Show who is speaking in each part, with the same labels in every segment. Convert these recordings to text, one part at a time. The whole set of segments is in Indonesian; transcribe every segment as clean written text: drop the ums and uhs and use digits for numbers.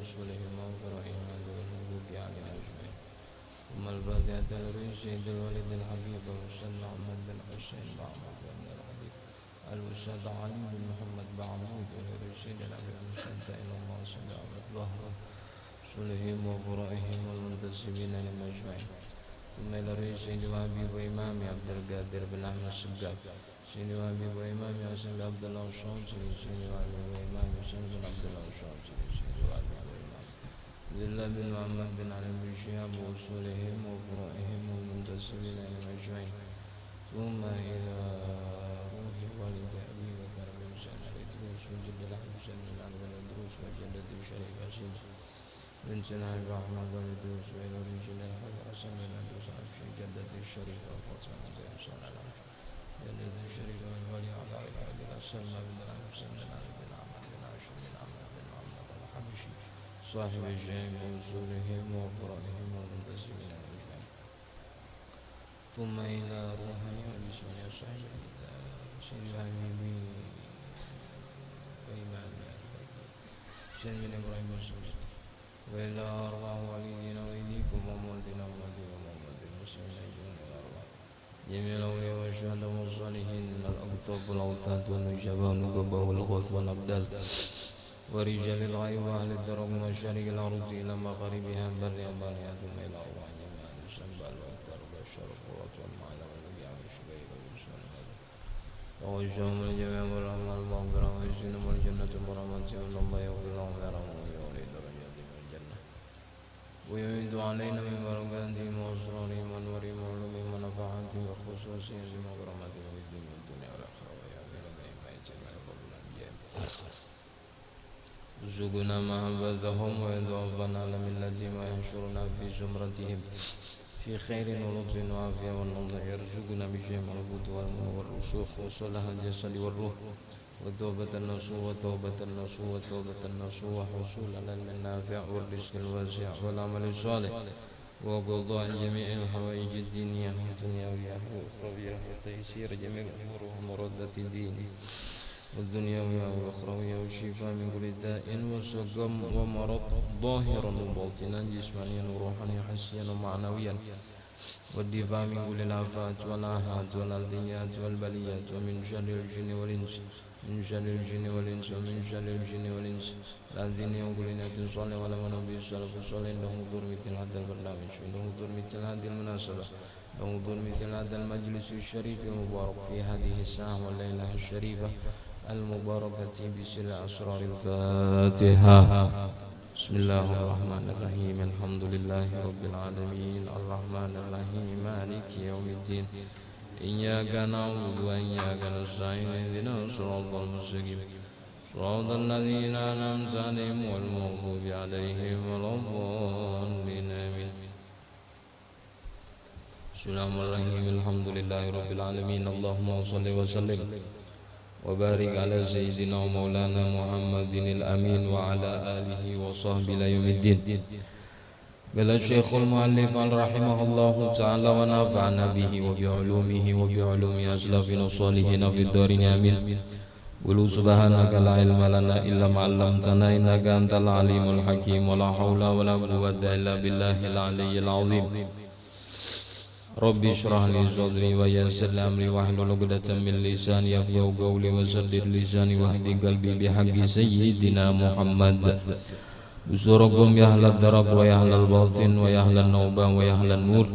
Speaker 1: وأصولهم وفروعهم والمغضوب عليهم أجمعين. ثم الفاتحة للرشيد الوليد الحبيب الأستاذ محمد بن حسين بعمود بن الحبيب الأستاذ علي بن محمد بعمود وللرشيد الأمير المستدعى إلى الله صلى الله عليه وسلم أصولهم وفروعهم والمنتسبين لهم أجمعين. ثم إلى الرشيد وحبيب وإمام عبد القادر بن أحمد السقاف سيدي وحبيب وإمام حسن بن عبد الله الشاطري سيدي وحبيب وإمام حسن بن عبد الله الشاطري سيدي وحبيب وإمام عبد الله بن محمد بن علي بن شهاب وأصولهم وفروعهم والمنتسبين إليهم أجمعين. ثم إلى روح والد أبي بكر بن حسين الإدروس وجد الحسين بن علي بن الإدروس وجدة الشريف عزيز بنت نعيم أحمد والإدروس وإلى رجل الحسن بن الإدروس عشي جدة الشريف وفاطمة بنت صلى الله عليه وسلم جدة الشريف والولي على إلى سلمى بن الحسن بن علي بن عمر بن هاشم بن عمرو بن محمد الحبشي صاحب الجيم وأصولهم وفروعهم والمنتسبين أجمعين. ثم إلى روحاني وبسم صاحب سيدي حبيبي وإمامي حسين بن إبراهيم السوسي وإلى أرواح والدينا وأيديكم وموالدينا وموالد المسلمين أجمعين. جميع الأولياء والشهداء والصالحين من الأقطاب والأوتاد والنجباء والنقباء والغوث والأبدال ورجال الغيب وأهل الدرك من مشارق الأرض إلى مغاربها برها برها ثم إلى أرواح جميع السنبال والدرب والشرف والمعلى والنبيع والشبير والسنة وغشهم الجميع والرحمة المغفرة والسنة والجنة برحمة من الله يغفر لهم ويرحمهم ويولي درجات من الجنة ويعيد علينا من بركاتهم وأسرارهم ونورهم وعلومهم ونفعاتهم وخصوصيهم وكراماتهم في الدنيا والدنيا والآخرة ويعمل بهم ما يتبع قبل الأنبياء ارزقنا محبتهم ويتوفنا على ملتهم ويحشرنا في زمرتهم في خير ولطف وعافية والنظر يرزقنا بجمع العبود والمن والرسوخ وصلاح الجسد والروح وتوبة النصوح وتوبة النصوح وتوبة النصوح وحصول العلم النافع والرزق الواسع والعمل الصالح وقضاء جميع الحوائج الدينية والدنيوية والأخروية وتيسير جميع الأمور ومردة الدين والدنيوية والأخروية والشفاء من كل داء وسقم ومرض ظاهرا وباطنا جسمانيا وروحانيا حسيا ومعنويا والدفاع من كل الآفات والآهات والألديات والبليات ومن شر الجن والإنس من شر الجن والإنس ومن شر الجن والإنس الذين يقول نية صالح ولم نبي السلف الصالح له حضور مثل هذا البرنامج وله حضور مثل هذه المناسبة له حضور مثل هذا المجلس الشريف المبارك في هذه الساعة والليلة الشريفة المباركة بسر أسرار الفاتحة. بسم الله الرحمن الرحيم الحمد لله رب العالمين الرحمن الرحيم مالك يوم الدين إياك نعبد وإياك نستعين اهدنا الصراط المستقيم صراط الذين أنعمت عليهم غير المغضوب عليهم ولا الضالين آمين. بسم الله الرحمن الرحيم الحمد لله رب العالمين اللهم صل وسلم وبارك على سيدنا ومولانا محمد الأمين وعلى آله وصحبه إلى يوم الدين. قال الشيخ المؤلف رحمه الله تعالى ونفعنا به وبعلومه وبعلوم أسلافنا الصالحين في الدارين آمين. قولوا سبحانك لا علم لنا إلا ما علمتنا إنك أنت العليم الحكيم ولا حول ولا قوة إلا بالله العلي العظيم. ربي اشرح لي صدري ويسر لي أمري واحلل عقدة من لساني يفقهوا قولي وسدد لساني واهد قلبي بحق سيدنا محمد. بشركم يا أهل الدرك ويا أهل الباطن ويا أهل النوبة ويا أهل النور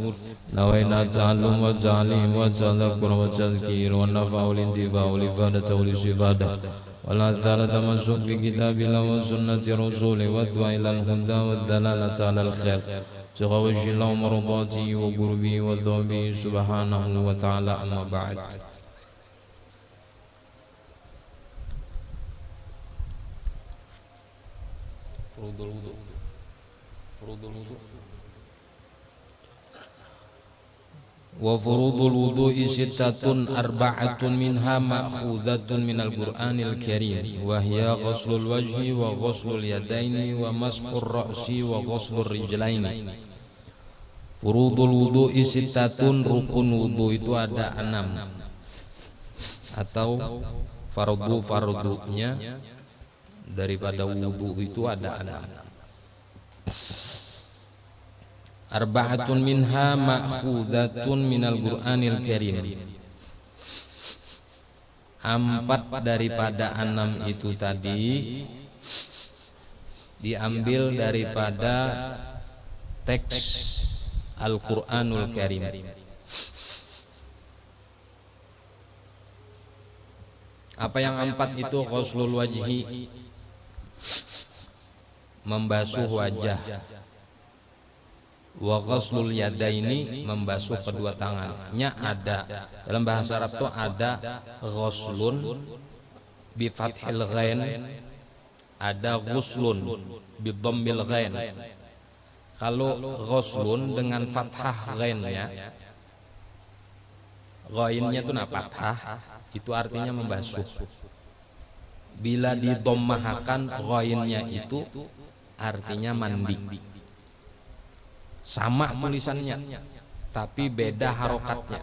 Speaker 1: نوينا التعلم والتعليم والتذكر والتذكير والنفع والانتفاع والإفادة والاستفادة والأثار تمسك بكتاب الله وسنة رسوله والدعاء إلى الهدى والدلالة على الخير تغوش الله مرضاته وقربه وذنبه سبحانه وتعالى. أما بعد فروض الوضوء وفروض الوضوء ستة أربعة منها مأخوذة من القرآن الكريم وهي غسل الوجه وغسل اليدين ومسح الرأس وغسل الرجلين. Furudul wudu'i sittatun, rukun wudu itu ada 6 atau fardu-fardunya daripada wudu itu ada 6. Arba'atun minha ma'khudatun minal Qur'anil Karim. 4 daripada 6 itu tadi diambil daripada teks Al-Qur'anul Karim. Apa yang 4 itu? Ghuslul wajhi, membasuh wajah, wa ghuslul yadaini, membasuh kedua tangannya. Ada dalam bahasa Arab tuh ada ghuslun bi fathil ghain, ada ghuslun bi dhammil ghain. Kalau ghuslun dengan fathah ghainnya, ghainnya tuh fathah, itu artinya membasuh. Bila didhammahkan ghainnya itu artinya mandi. Sama tulisannya, tapi beda harokatnya.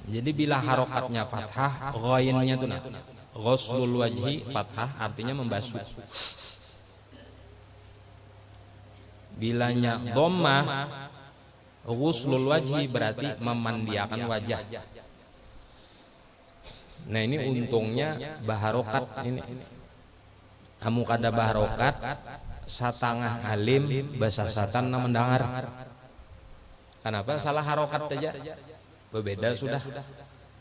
Speaker 1: Jadi bila harokatnya fathah, ghainnya itu ghuslul wajhi, fathah artinya membasuh. Bilanya dhammah, ghuslul wajhi berarti memandiakan wajah. Nah ini untungnya baharokat ini. Amu kada baharokat, satangah alim bahasa satan na mendengar. Kenapa? Salah harokat saja berbeda sudah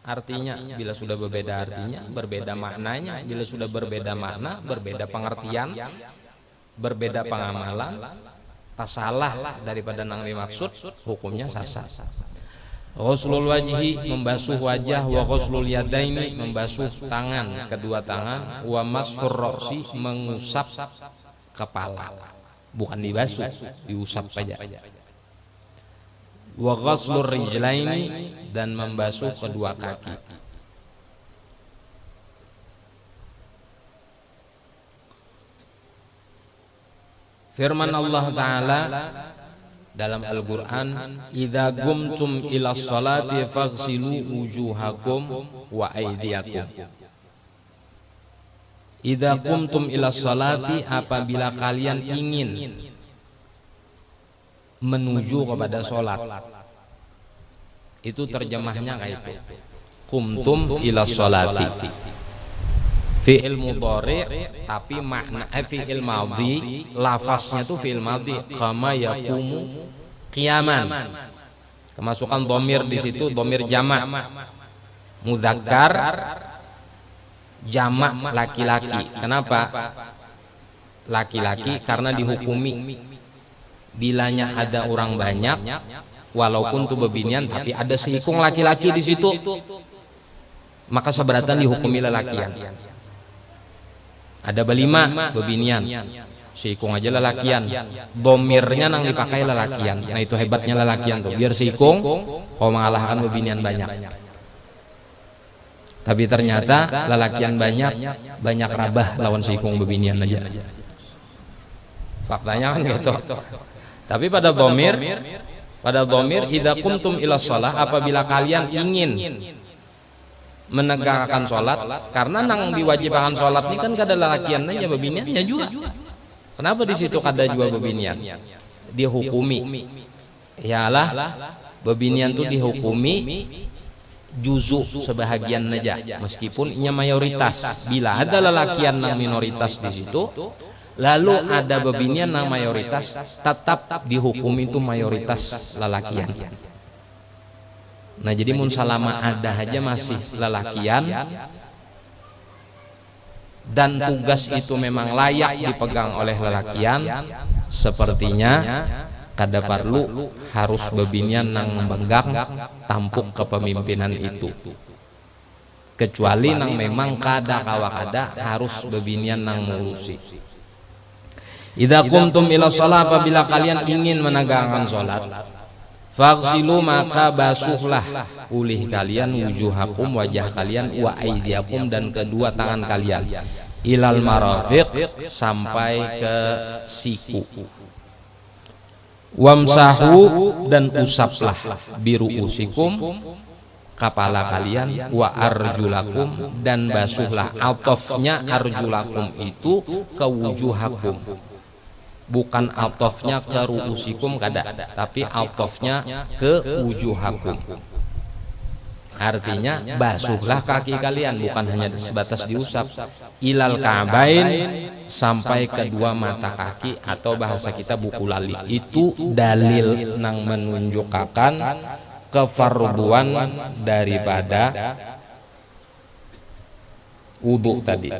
Speaker 1: artinya. Bila sudah berbeda artinya, berbeda maknanya. Bila sudah berbeda makna, berbeda pengertian, berbeda pengamalan, tak salah daripada nang dimaksud, hukumnya sasa. Ghuslul wajhi, membasuh wajah, wa ghuslul yadaini, membasuh tangan, kedua tangan, wa mashur ra'si, mengusap kepala, bukan dibasuh, diusap saja. Wa ghuslur rijlaini, dan membasuh kedua kaki. Firman Allah Ta'ala dalam Al-Qur'an, idza qumtum ila sholati faghsilu wujuhakum wa aydiyakum. Idza qumtum ila sholati, apabila kalian ingin menuju kepada sholat. Itu terjemahnya kayak itu. Qumtum ila sholati. Fi'il mudhari tapi makna fi'il madhi, lafaznya tuh fi'il madhi, kama yaqumu qiyaman. Kemasukan dhamir di situ, dhamir jamak mudzakkar, jamak laki-laki. Kenapa laki-laki? Karena dihukumi bilanya ada orang banyak, walaupun tuh bebinian tapi ada seikung laki-laki di situ, maka seberatan dihukumi lelakian. Ada berlima bebinian, seikung aja lelakian, domirnya nang dipakai lelakian. Nah itu hebatnya lelakian tuh, biar seikung kau mengalahkan bebinian banyak. Tapi ternyata lelakian banyak rabah lawan seikung bebinian aja. Faktanya kan gitu. Tapi pada domir idza qumtum ila shalah, apabila kalian ingin menegakkan sholat, karena nang diwajibkan sholat ini kan kada lelakian aja, bebiniannya juga. Kenapa di situ kada juga bebinian? Dihukumi. Yalah, bebinian tuh dihukumi juzu sebahagian aja, meskipun inya mayoritas. Bila ada lelakian nang minoritas di situ, lalu ada bebinian nang mayoritas, tetap dihukumi itu mayoritas lelakian. Nah jadi mun salama ada aja masih lelakian dan tugas itu memang layak dipegang oleh lelakian, sepertinya kada perlu harus bebinian nang memegang tampuk kepemimpinan itu. Kecuali nang memang kada kawakada harus bebinian nang mengurusi. Idza qumtum ila shalah, apabila kalian ingin menegakkan salat, faghsilu, maka basuhlah ulih kalian wujuhakum, wajah kalian, wa aydiyakum, dan kedua tangan kalian, ilal marafiq, sampai ke siku. Wamsahu, dan usaplah biruusikum, kepala kalian, wa arjulakum, dan basuhlah. Atofnya arjulakum itu ke wujuhakum. bukan atofnya ke ruusikum kada, tapi atofnya ke wujuhakum. Artinya basuhlah kaki kalian, bukan hanya sebatas diusap, ilal ka'bain, sampai kedua mata kaki, atau bahasa kita buku lali. Itu dalil nang menunjukkan kefarduan daripada wudu tadi.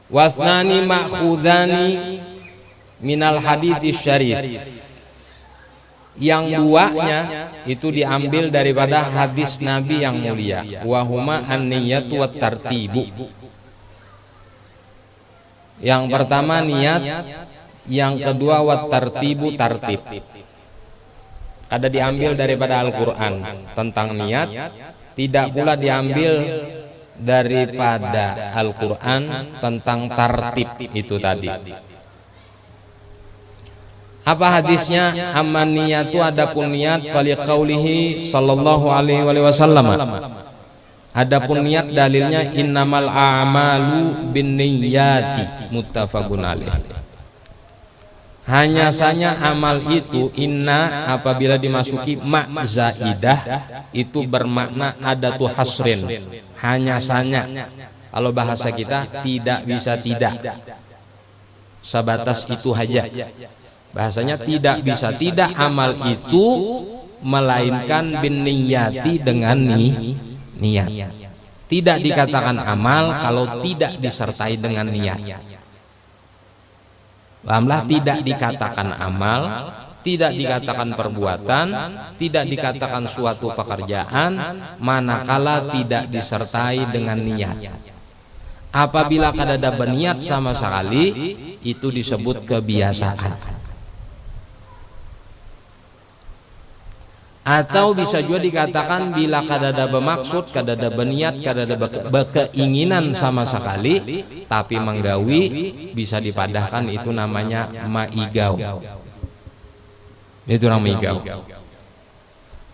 Speaker 1: Wasnani ma'khudhani minal hadits syarif. Yang duanya itu diambil daripada hadis Nabi yang mulia. Wahuma an-niyatu wat tartibu. Yang pertama niat, yang kedua wat tartibu tartib. Kada diambil daripada Al-Qur'an tentang niat, tidak pula diambil daripada Al-Qur'an tentang tartib itu tadi. Apa hadisnya? Amman niyatu, adapun niat, fali qaulihi sallallahu alaihi wasallam. Adapun niat dalilnya innamal a'malu binniyati, muttafaqun alaih. Hanya saja amal itu inna apabila dimasuki ma zaidah itu bermakna adatu hasrin. Hanya saja, kalau bahasa kita tidak bisa tidak, sebatas itu aja. Bahasanya tidak bisa tidak amal itu, melainkan bin niyati, dengan niat. Tidak dikatakan amal kalau tidak disertai dengan niat. Pahamlah? Tidak dikatakan amal, tidak dikatakan perbuatan, tidak dikatakan suatu pekerjaan, manakala tidak disertai dengan niat. Apabila kada ada berniat sama sekali, itu disebut kebiasaan. Atau bisa juga dikatakan bila kada ada bermaksud, kada ada berniat, kada ada berkeinginan sama sekali, tapi menggawi, bisa dipadahkan itu namanya maigau. Itu orang migau.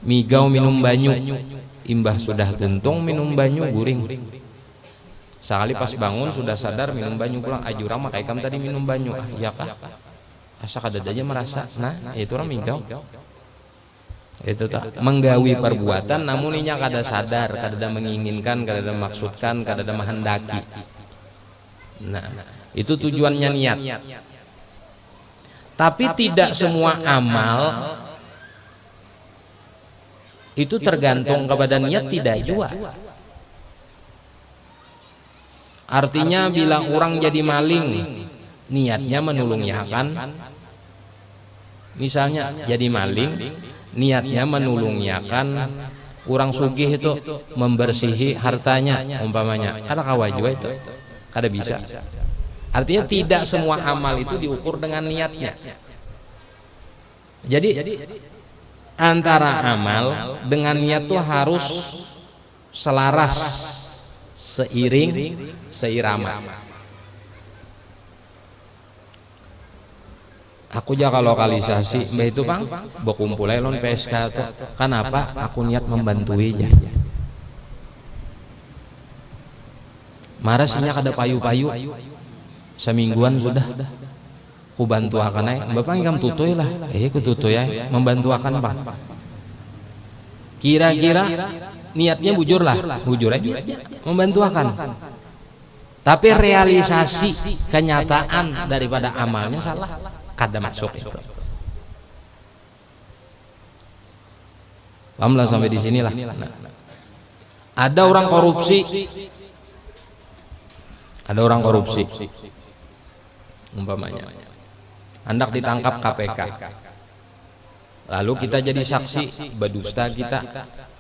Speaker 1: Migau minum banyu, imbah sudah tuntung minum banyu guring. Sekali pas bangun sudah sadar minum banyu pulang, ajurang maka ikam tadi minum banyu. Ah, iya kah? Asa kada aja merasa. Nah, itu orang migau. Itu tak menggawi perbuatan, namun inya kada sadar, kada ada menginginkan, kada ada maksudkan, kada ada menghendaki. Nah, itu tujuannya niat. Tapi tidak semua amal itu tergantung kepada niat, tidak juga. Artinya bila orang jadi maling, niatnya menulungyakan. Misalnya jadi maling, niatnya menulungyakan orang sugih itu, membersihi hartanya umpamanya, kada kawa juga itu, kada bisa. Artinya tidak semua amal itu diukur dengan niatnya. Jadi antara amal dengan niat itu harus selaras, seiring, seirama. Aku jaga lokalisasi, mbak itu bang, berkumpul lon PSK itu. Kenapa? Aku niat membantuinya. Marasinya kada payu-payu, semingguan sudah. Ku bantu akan naik, bapak ingam tutoy lah. Ku tutoy ya, membantu akan pak. Kira-kira niatnya bujur lah, bujur aja, membantu akan. Tapi realisasi kenyataan daripada amalnya salah. Kada masuk itu. Pahamlah sampai di sinilah. Nah, ada orang korupsi. Ada orang korupsi. Umpamanya. Hendak ditangkap KPK. Lalu kita jadi saksi, berdusta kita.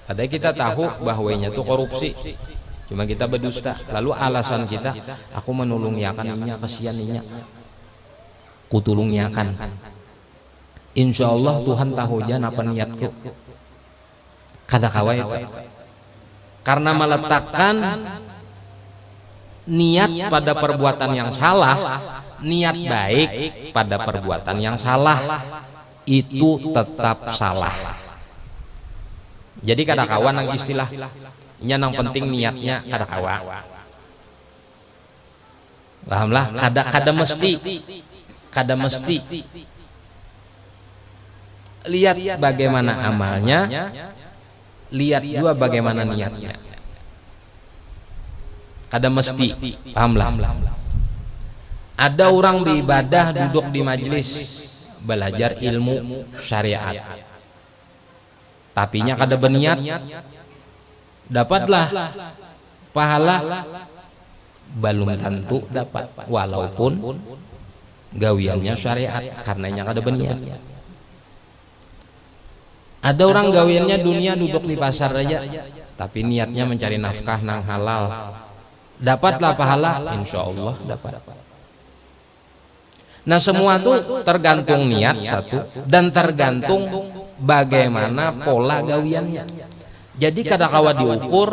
Speaker 1: Ada kita tahu bahwanya itu korupsi. Cuma kita berdusta. Lalu alasan kita, aku menulungnya, akan inya, kasihan inya. Kutulungnya akan. Insya Allah Tuhan tahu aja apa niatku. Kada kawa itu. Karena meletakkan niat pada perbuatan yang salah, niat baik pada perbuatan yang salah, itu tetap salah. Jadi kada kawa nang istilah, nya nang penting niatnya kada kawa. Pahamlah, kada mesti lihat bagaimana amalnya, lihat juga bagaimana niatnya. Kada mesti, pahamlah. Ada orang beribadah duduk di majelis belajar ilmu syariat, tapinya kada berniat, dapatlah pahala belum tentu dapat, walaupun gawiannya syariat karenanya kada berniat. Ada orang gawiannya dunia, duduk di pasar aja, tapi niatnya mencari nafkah nang halal, dapatlah pahala, insya Allah dapat. Nah semua itu tergantung niat satu, dan tergantung bagaimana pola gawiannya. Jadi kadang-kala diukur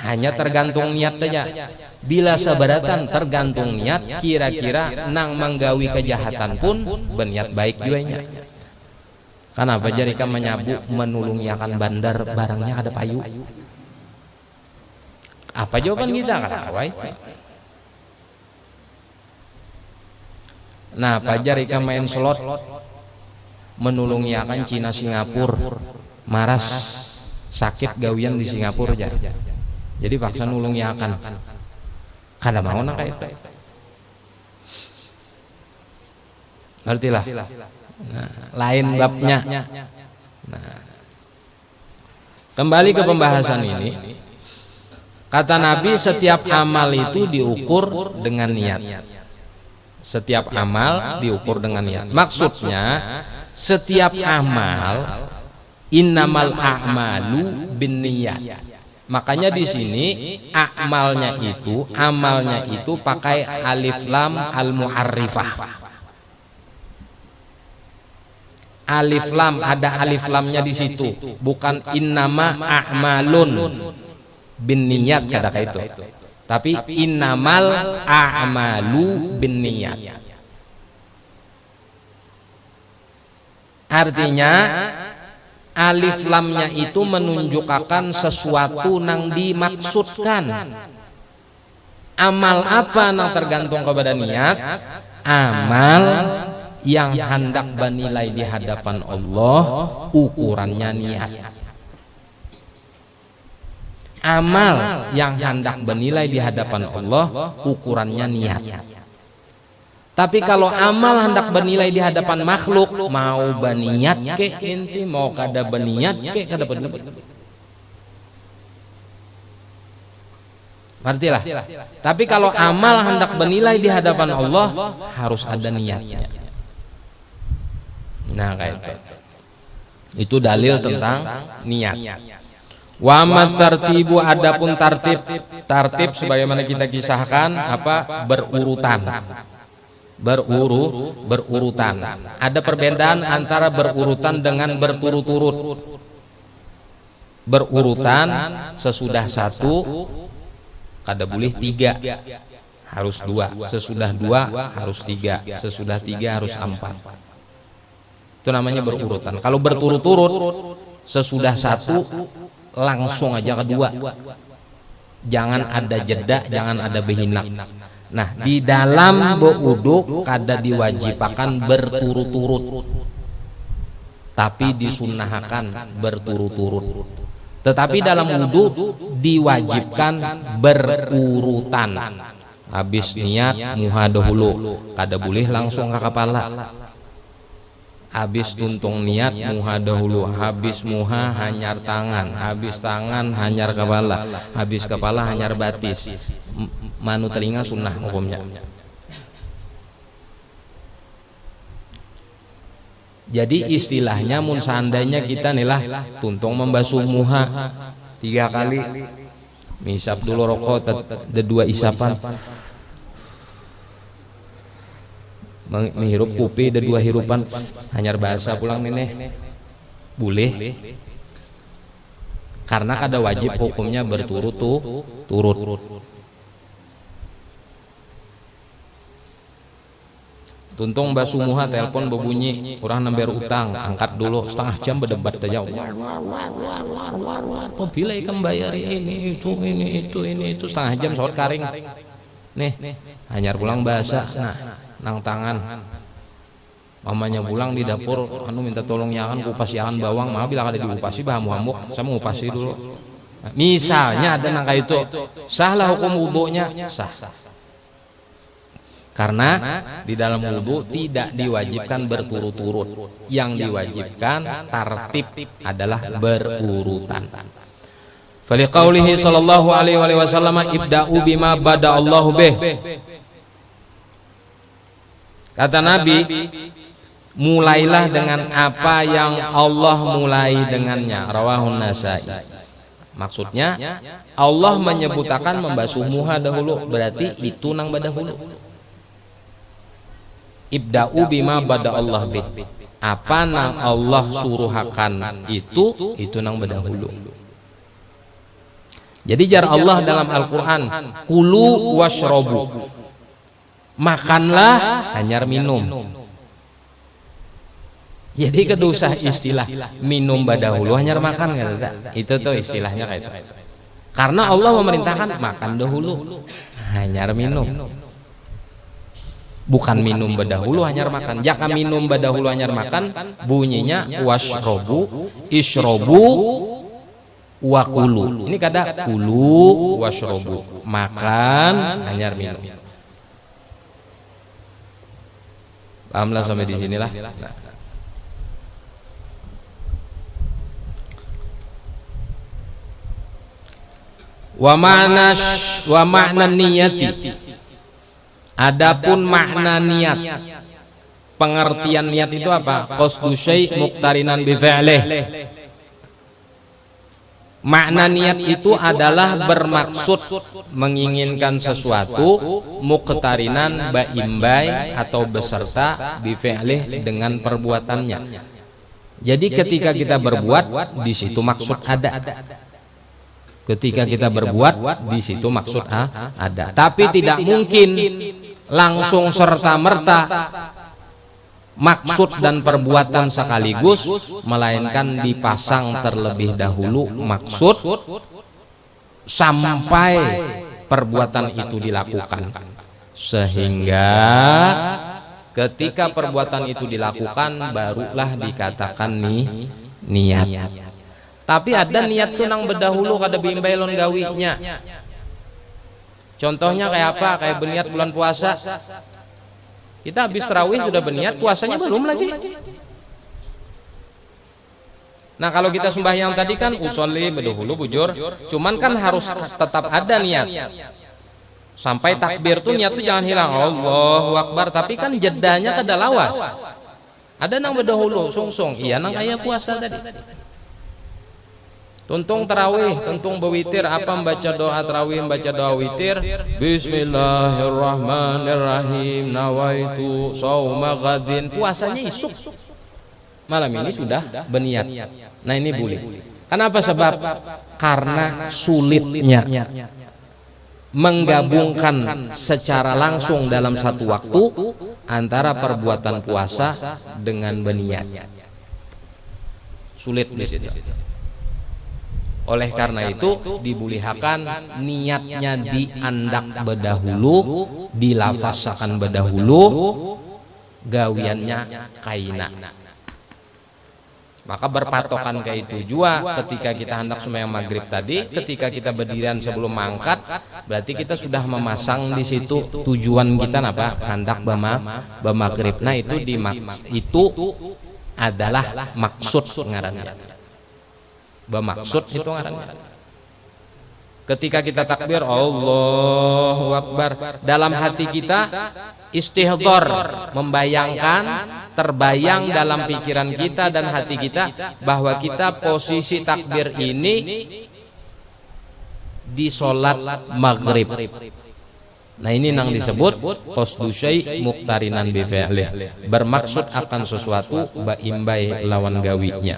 Speaker 1: hanya tergantung niat saja. Bila seberatan tergantung niat, kira-kira nang menggawi kejahatan pun berniat baik juanya. Kenapa jarika menyabu menulung akan bandar barangnya ada payu? Apa jawaban kita? Kadang-kala itu. Nah, pajar ikan main slot menulung akan Cina Singapura maras sakit gawian di Singapura aja. Jadi paksa nulung akan kada mau nak itu. Ngertilah. Nah, lain babnya. Nah, kembali ke pembahasan ini. Kata Nabi, setiap amal itu diukur dengan niat. Setiap amal diukur dengan niat. Maksudnya setiap amal innamal a'malu binniyat. Makanya di sini amalnya itu pakai alif lam al mu'arrifah. Alif lam, ada alif lamnya di situ, bukan innama a'malun binniyat kata itu. Tapi innamal a'malu binniyat. Artinya alif lamnya itu menunjukkan sesuatu nang dimaksudkan. Amal apa nang tergantung kepada niat? Amal yang hendak bernilai di hadapan Allah, ukurannya niat. Amal yang hendak bernilai di hadapan Allah, ukurannya niat. Tapi kalau amal hendak bernilai di hadapan makhluk, mau berniat ke inti, mau kada berniat ke kada berniat. Artilah. Tapi kalau amal hendak bernilai di hadapan Allah, harus ada niatnya. Nah kayak itu. Itu dalil tentang niat. Wa mat tartibu, adapun tartib sebagaimana kita kisahkan apa berurutan. Berurutan. Ada perbedaan antara berurutan dengan berturut-turut. Berurutan sesudah satu kada boleh tiga, harus dua. Sesudah dua harus tiga. Sesudah tiga harus empat. Itu namanya berurutan. Kalau berturut-turut sesudah satu langsung aja kedua, jangan ada jeda, jangan ada behinak. Nah di dalam berwudu kada diwajibkan berturut-turut, tapi disunahkan berturut-turut. Tetapi dalam wudu diwajibkan berurutan. Habis niat muha dahulu, kada boleh langsung ke kepala. Habis tuntung niat muha dahulu, habis muha hanyar tangan, habis tangan hanyar kepala, habis kepala hanyar batis. Manu telinga sunnah hukumnya. Jadi istilahnya mun seandainya kita nilah tuntung membasuh muha 3 kali, misap dulu rokok dua isapan, menghirup kupi ada 2 hirupan, hanyar bahasa pulang nenek boleh, karena kada wajib hukumnya berturut-turut. Tuntung basuh muha, telepon berbunyi, orang nember utang, angkat dulu, setengah jam berdebat aja. Bila ikan bayar ini itu setengah jam soal karing. nih hanyar pulang basah nang tangan mamanya pulang di dapur anu minta tolong yakan kupas yakan bawang mah bilang ada diupasi bah hamuk saya mau upasi dulu. Misalnya ada nang kayak itu sahlah hukum wudunya sah. Karena di dalam wudu tidak diwajibkan berturut-turut, yang diwajibkan tartib adalah berurutan. Faliqaulihi sallallahu alaihi wasallam ibda'u bima bada Allahu bih. Kata Nabi, mulailah dengan apa yang Allah mulai dengannya. Rawahun Nasai. Maksudnya Allah menyebutakan membasuh muha dahulu, berarti itu nang badahulu. Ibda'u bima bada Allah bih. Apa nang Allah suruhakan itu nang badahulu. Jadi jar Allah dalam Al-Quran, kulu washrobu, makanlah hanyar minum. Jadi kedusah istilah minum badahulu hanyar makan kan? Itu tuh istilahnya kayak itu. Karena Allah memerintahkan makan dahulu hanyar minum. Bukan minum badahulu hanyar makan. Jika minum badahulu hanyar makan bunyinya washrobu, ishrobu, wakulu. Ini kada kulu washrobu, makan hanyar minum. Pahamlah sampai di sinilah. Wa ma'na niyati. Adapun makna niat, pengertian niat itu apa? Qasdu syai' muqtarinan bi fi'lih. Makna niat itu adalah bermaksud menginginkan sesuatu, muqtarinan baimbai atau beserta bi fi'lih dengan perbuatannya. Jadi ketika kita berbuat, di situ maksud ada. Ketika kita berbuat, di situ maksud ada. Tapi tidak mungkin langsung serta-merta maksud dan perbuatan sekaligus, melainkan dipasang terlebih dahulu maksud sampai perbuatan itu dilakukan. Sehingga ketika perbuatan itu dilakukan, barulah dikatakan niat. Tapi ada niat tuh nang berdahulu kada bimbailon gawinya. Contohnya kayak apa? Kayak berniat bulan puasa. Kita habis tarawih sudah berniat, puasanya belum lagi. Nah kalau kita sembahyang tadi kan usolli berdahulu bujur, cuman kan harus tetap ada niat. Sampai takbir tuh niat tuh jangan hilang. Allahu Akbar, tapi kan jedanya kada lawas. Ada nang berdahulu sungsung, iya nang kayak puasa tadi. Tuntung tarawih, tuntung bewitir, apa membaca doa tarawih, membaca doa witir. Bismillahirrahmanirrahim, nawaitu shauma ghadin. Puasanya isuk. Malam ini sudah berniat. Nah ini boleh. Kenapa sebab? Karena sulitnya menggabungkan secara langsung dalam satu waktu antara perbuatan puasa dengan berniat. Sulit di situ. Oleh karena itu dibulihakan niatnya diandak berdahulu, dilafasakan berdahulu, gawiannya kaina. Maka berpatokan ke itu juga ketika kita hendak sembahyang maghrib tadi, ketika kita berdirian sebelum mangkat, berarti kita sudah memasang di situ tujuan kita apa? Hendak bermaghrib. Nah itu adalah maksud ngarannya. Bermaksud itu ngarannya. Ketika kita takbir Allahu Akbar, dalam hati kita istihdhar, membayangkan, terbayang dalam pikiran kita dan hati kita bahwa kita posisi takbir ini di sholat maghrib. Nah ini yang disebut qasdu syai' muqtarinan bi fi'lih, bermaksud akan sesuatu baimbai lawan gawinya.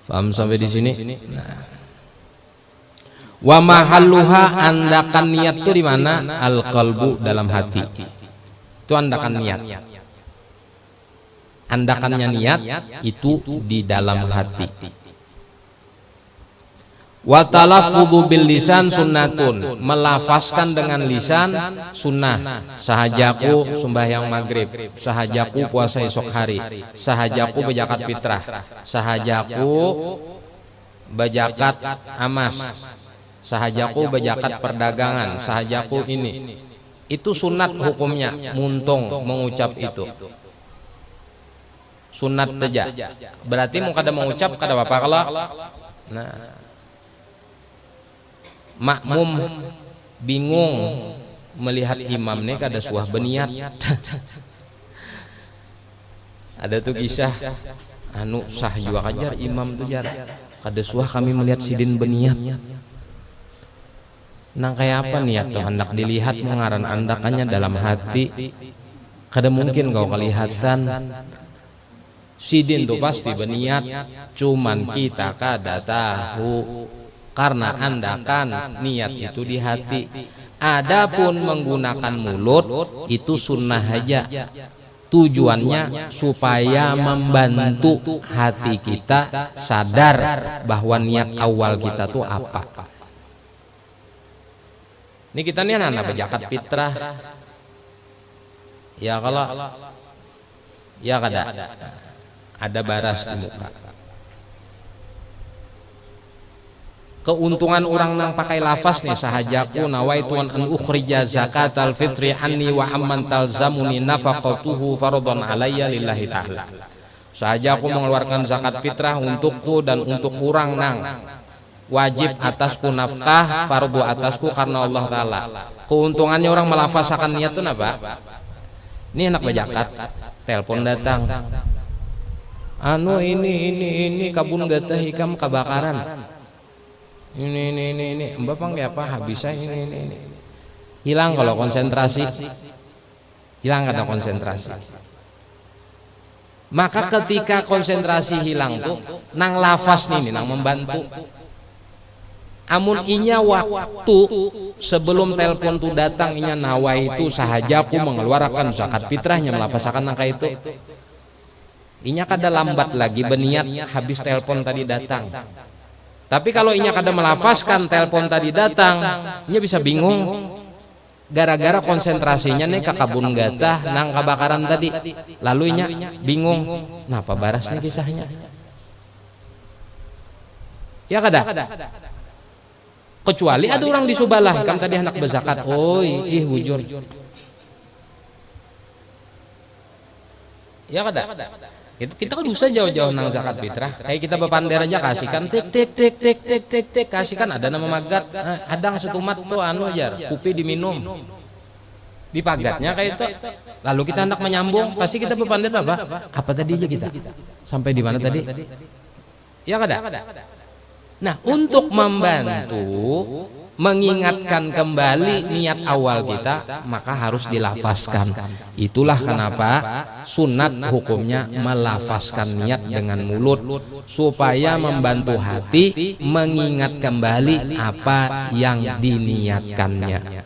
Speaker 1: Paham sampai di sini? Nah. Wa mahalluha, andakan niat itu di mana? Al-qalbu, dalam hati. Itu andakan niat. Andakannya niat itu di dalam hati. Wa talaffudzu bil lisan sunnatun, melafazkan dengan lisan sunnah. Sahajaku sembahyang maghrib, sahajaku puasa esok hari, sahajaku bejakat fitrah, sahajaku bejakat amas, sahajaku bejakat perdagangan, sahajaku ini. Itu sunat hukumnya, muntung mengucap itu. Sunat saja. Berarti mau kada mengucap kada apa kalau nah makmum bingung melihat imam nih kada suah beniat. Ada tuh kisah anu sah juga kajar imam tuh jar kada suah kami melihat sidin beniat. Nang kayak apa niat tuh hendak dilihat mengaran andakannya dalam hati. Kada mungkin kau kelihatan sidin tuh pasti beniat, cuman kita kada tahu. Karena andakan niat itu di hati. Adapun menggunakan mulut itu sunnah aja. Tujuannya supaya membantu hati kita sadar bahwa niat awal kita tuh apa. Ini kita nih anak bejakat fitrah. Ya kalau ya kada ada baras di muka. Keuntungan orang nang pakai lafaz nih sahajaku nawaitu an ukhrija zakatal fitri anni wa amman talzamuni nafaqatuhu fardhon alayya lillahi ta'ala. Sahajaku mengeluarkan zakat fitrah untukku dan untuk orang nang wajib atasku nafkah fardu atasku karena Allah Ta'ala. Keuntungannya orang melafazkan niat itu apa? Ini anak bejakat telepon datang, anu ini kabun gatah hikam kebakaran. Ini Mbak Pang kayak apa habisnya ini. Hilang kalau konsentrasi. Hilang kata konsentrasi. Maka ketika konsentrasi hilang tuh nang lafaz nih nang membantu. Amun inya waktu sebelum telepon tuh datang inya nawaitu sahajaku mengeluarkan zakat fitrahnya melafazkan nangka itu. Inya kada lambat lagi berniat habis telepon tadi datang. Tapi kalau inya kada melafazkan telepon tadi datang, inya bisa bingung gara-gara konsentrasinya nih ke kabun gatah nang kebakaran tadi. Lalu inya bingung, napa barasnya kisahnya? Ya kada? Kecuali ada orang di Subalah, kan tadi anak bezakat. Oh, bujur. Ya kada? Kita kan bisa jauh-jauh nang zakat fitrah. Kayak kita bepander aja kasihkan tik kasihkan ada nama magat. Ada setumat tuh anu jar, kopi diminum. Dipagatnya kayak itu. Lalu kita hendak menyambung, pasti kita bepander apa? Apa tadi aja kita? Sampai di mana tadi? Ya kada? Nah, untuk membantu mengingatkan kembali niat awal kita, maka harus dilafazkan. Itulah kenapa sunat hukumnya melafazkan niat dengan mulut supaya membantu hati mengingat kembali apa yang diniatkannya.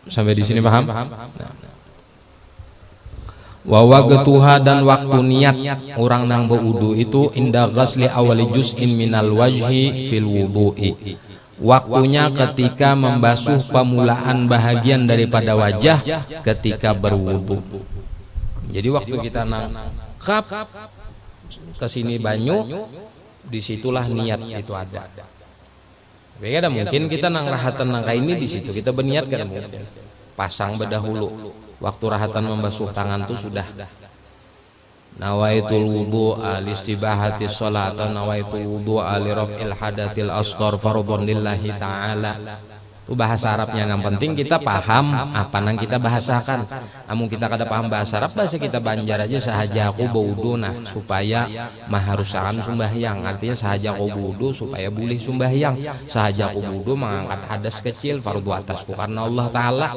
Speaker 1: Sampai di sini paham? Wa waqtuha dan waktu niat orang nang berwudu itu inda ghasli awali juz'in minal wajhi fil wudu'i. Waktunya ketika membasuh pemulaan bahagian daripada wajah ketika berwudu. Jadi waktu kita nangkap ke sini banyu, disitulah niat itu ada. Beda mungkin kita nang rahatan nangka ini di situ kita berniat kan mungkin. Pasang berdahulu. Waktu rahatan membasuh tangan itu sudah. Nawaitul wudu al-istibahati sholat atau nawaitul wudu al-raf'il hadatil asghar fardhon lillahi ta'ala. Itu bahasa Arabnya. Yang penting kita paham apa nang kita bahasakan. Namun kita kada paham bahasa Arab, bahasa kita Banjar aja sahaja aku berwudu nah supaya maharusakan sembahyang. Artinya sahaja aku berwudu supaya boleh sembahyang. Sahaja aku berwudu mengangkat hadas kecil fardu atasku karena Allah Ta'ala.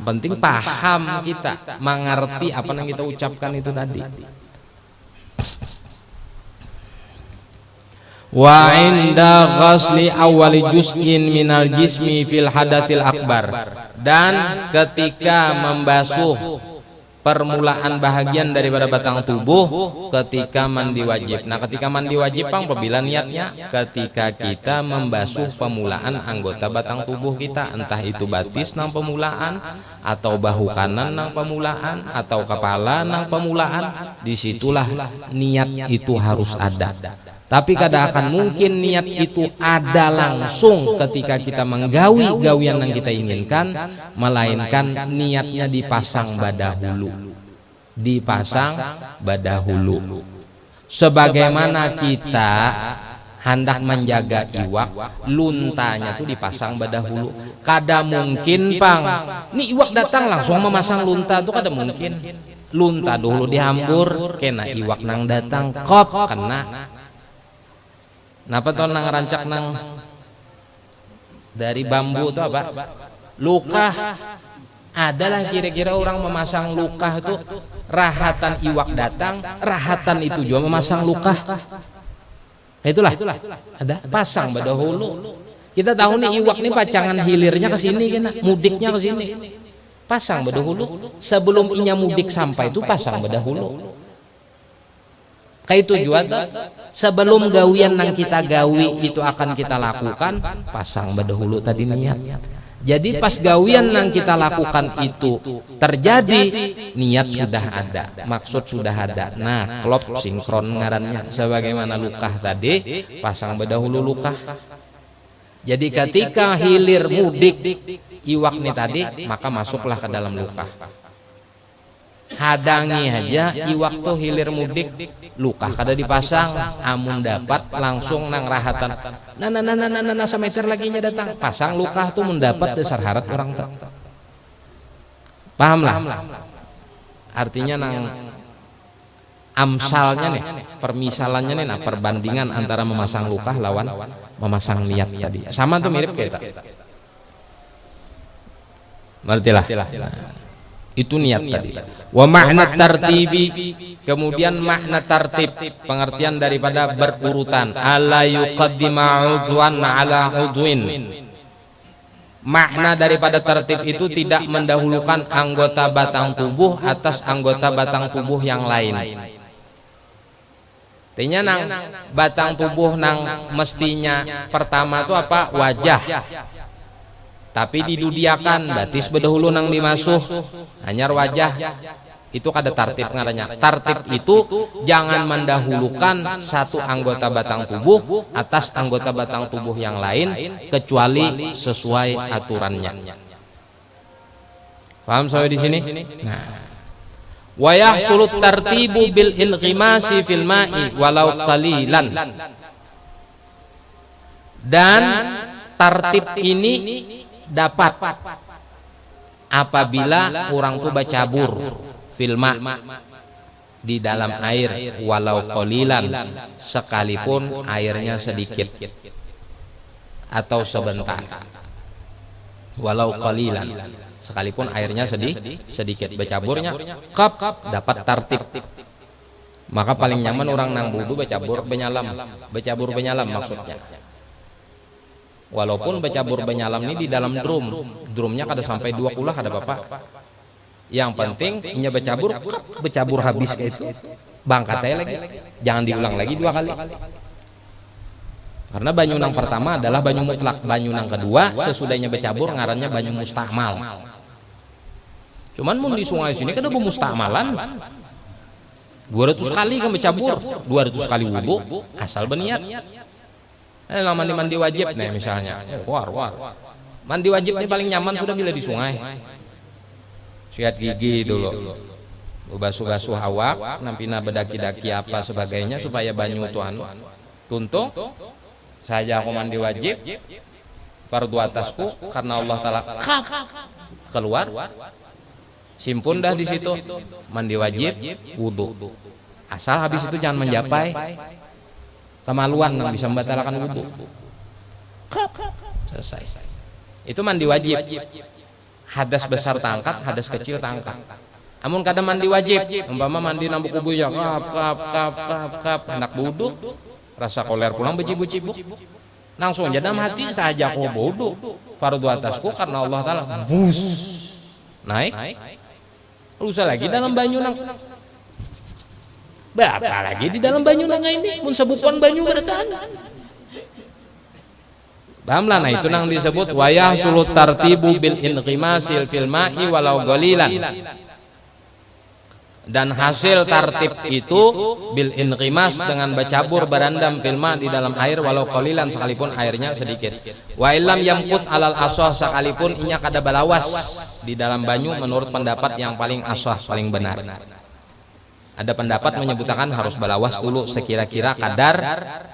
Speaker 1: Penting paham kita, mengerti apa yang kita ucapkan itu tadi. Wa inda ghasli awali juz'in minal jismi fil hadatsil akbar, dan ketika membasuh permulaan bahagian daripada batang tubuh ketika mandi wajib. Nah, ketika mandi wajib pang apabila niatnya ketika kita membasuh permulaan anggota batang tubuh kita, entah itu batis nang permulaan atau bahu kanan nang permulaan atau kepala nang permulaan, disitulah niat itu harus ada. Tapi kadang akan mungkin niat itu ada langsung ketika kita menggawi gawian yang kita inginkan, melainkan niatnya dipasang badahulu. Dipasang badahulu. Sebagaimana kita hendak menjaga iwak, luntanya tuh dipasang badahulu. Kada mungkin pang, nih iwak datang langsung memasang lunta tuh kada mungkin. Lunta dulu dihambur, kena iwak nang datang, kop kena. Napa tuh nang rancak nang dari bambu itu apa? Luka. Adalah kira-kira orang memasang luka itu rahatan iwak datang, rahatan itu juga memasang luka. Itulah ada pasang badahulu. Kita tahu nih iwak nih pacangan hilirnya ke sini kena, mudiknya ke sini. Pasang badahulu. Sebelum inya mudik sampai itu pasang badahulu. Kayak tujuan sebelum gawian yang kita gawi itu akan kita lakukan, pasang badahulu tadi niat. Jadi pas gawian yang kita lakukan itu terjadi, niat sudah ada, maksud sudah ada. Nah, klop sinkron ngarannya sebagaimana lukah tadi, pasang badahulu lukah. Jadi ketika hilir mudik iwak nih tadi, maka masuklah ke dalam lukah. Hadangi aja iwak tuh hilir mudik, luka kada dipasang, amun dapat langsung nang rahatan. Nah semeter lagi nya datang, pasang luka tuh mendapat dasar harat orang tak. Paham lah? Artinya nang amsalnya nih, permisalannya nih, nah perbandingan antara memasang luka lawan memasang niat tadi. Sama tuh mirip kita. Berartilah. Itu niat tadi. Wa makna tartibi, kemudian makna tartib, pengertian daripada berurutan. Ala yuqaddima udwan ala udwin. Makna daripada tertib itu tidak mendahulukan anggota batang tubuh atas anggota batang tubuh yang lain. Artinya nang batang tubuh nang mestinya pertama itu apa? Wajah. Tapi didudiakan batis bedahulu nang dimasuh hanyar wajah, itu kada tartib ngarannya. Tartib itu jangan mendahulukan satu anggota batang tubuh atas anggota batang tubuh yang lain kecuali sesuai aturannya. Paham sampai di sini? Nah, wa yahsulut tartibu bil inghimasi fil ma'i walau qalilan. Dan tartib ini dapat apabila orang tuh bercabur filma di dalam air walau qalilan, sekalipun airnya sedikit atau sebentar, walau qalilan sekalipun airnya sedikit bercaburnya kap dapat tartib. Maka paling nyaman orang nang wudu bercabur benyalam maksudnya. Walaupun bercabur benyalam ini di dalam drumnya kada sampai 2 kulah kada apa-apa. Yang penting inya bercabur habis itu bangkatnya lagi, jangan diulang lagi 2 kali. Karena banyu nang pertama adalah banyu mutlak, banyu nang kedua sesudahnya bercabur ngarannya banyu mustakmal. Cuman mun di sungai sini kada mustakmalan. 200 kali kan bercabur, 200 kali wudu asal berniat. Mandi wajib nih misalnya, war. Mandi wajib nih paling nyaman sudah bila di sungai. Sikat gigi dulu, basuh awak, nampina bedaki-daki apa sebagainya supaya banyu tuan tuntung. Saya aku mandi wajib, fardu atasku karena Allah Taala keluar, simpun dah di situ, mandi wajib, wudu. Asal habis itu jangan menjapai. Kemaluan yang bisa membatalkan wudu. Selesai. Itu mandi wajib. Hadas besar tangkat, hadas kecil tangkat. Amun kada mandi wajib, umpama mandi nambuk kubu ya kap hendak wudu, rasa koler pulang becibuk-cibuk. Langsung jadi dalam hati saja aku wudu. Fardu atasku karena Allah Taala bus naik. Lusa lagi dalam banyu nang. Bapak lagi di dalam banyu nang ini mun sabupon banyu bertahan. Paham lah, nah itu nang disebut wayah sulut tartibu bil inqimasil fil ma'i walau qalilan. Dan hasil tartib itu bil inqimas dengan bercabur berandam fil ma' di dalam air walau qalilan sekalipun airnya sedikit. Wa illam yamkuth alal asah sekalipun inya kada balawas di dalam banyu menurut pendapat yang paling asah paling benar. Ada pendapat menyebutkan harus balawas dulu sekira-kira kadar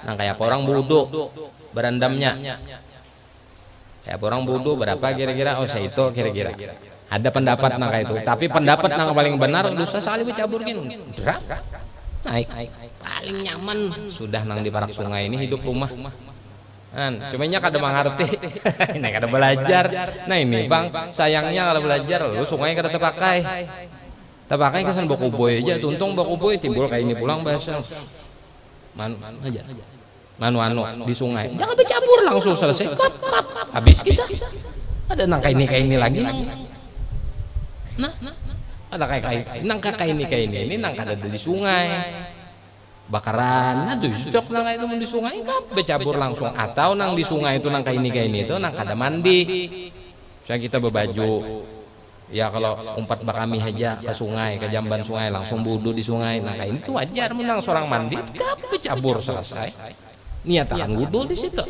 Speaker 1: nang kayak orang wudu berendamnya. Ya orang wudu berapa kira-kira? Oh saya itu kira-kira. Ada pendapat nang kayak itu. Tapi pendapat nang paling benar dosa sekali bercabur gini. Naik paling nyaman sudah nang di parak sungai ini hidup rumah. Cumanya kada mengerti. Ini kada belajar. Nah ini Bang, sayangnya kada belajar lu sungai kada terpakai. Terpakai kesan baku boy aja, tuntung baku boy timbul kayak ini pulang bahasa. Manu di sungai. Jangan bercampur langsung selesai. Kap habis kisah. Ada nang kayak ini lagi nang. Nah, ada kayak ini nang kada di sungai. Bakaran, aduh cocok nang itu di sungai kap bercampur langsung atau nang di sungai itu nang kayak ini itu nang kada mandi. Misalnya kita berbaju ya kalau umpat bakami aja ke sungai, ke jamban sungai langsung wudu di sungai. Nah kayak ini tuh wajar menang seorang mandi, gak bercabur selesai. Niatan wudu di situ.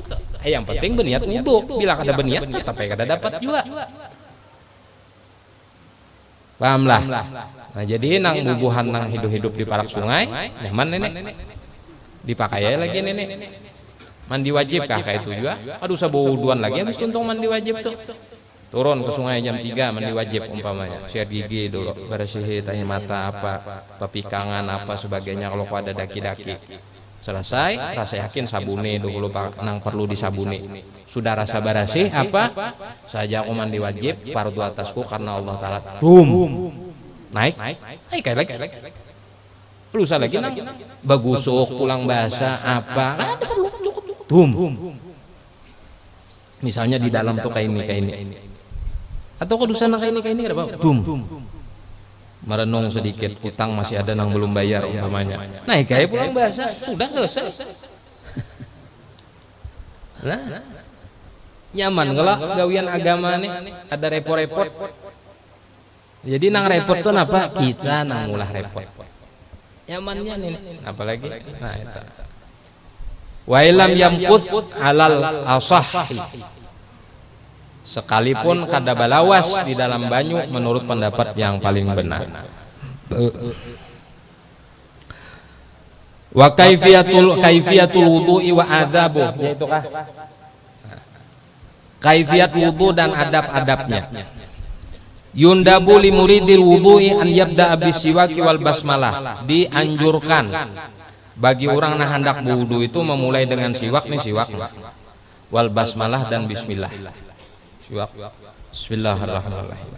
Speaker 1: Yang penting berniat wudu. Bila kada berniat tetap kada dapat juga. Paham lah. Nah jadi nang bubuhan nang hidup-hidup di parak sungai, nyaman nenek. Dipakai lagi nenek. Mandi wajib kah kayak itu juga? Aduh sabuduan lagi habis tuntung mandi wajib tuh. Turun ke sungai jam 3 mandi wajib umpamanya, sikat gigi dulu, bersih tahi mata apa, pepikangan apa sebagainya kalau ada daki-daki. Selesai, rasa yakin sabuni dulu nang perlu disabuni. Sudah rasa bersih apa? Saja aku mandi wajib, fardu atasku karena Allah Taala. Naik kayak lagi. Lusa lagi nang bagusuk pulang basah apa? Ada perlu cukup. Misalnya di dalam tuh kayak ini. Atau kudusan kayak ini ada apa? Merenung sedikit, utang masih ada nang belum bayar umpamanya. Nah, kayak pulang bahasa sudah selesai. Nah, nyaman kalau gawian agama nih ada repot-repot. Jadi nang repot tuh apa? Kita nang ulah repot. Nyamannya nih, apalagi. Nah, itu. Wa ilam yamkuth alal asahhi. Sekalipun kada balawas di dalam banyu menurut pendapat yang paling benar. Wa kaifiyatul wudu'i wa adabu, yaitu kah? Kaifiyat wudu dan adab-adabnya. Yundabu li muridil wudu'i an yabda bisiwaki wal basmalah. Dianjurkan bagi orang nah hendak wudu itu memulai dengan siwak wal basmalah dan bismillah. Siwak. Bismillahirrahmanirrahim.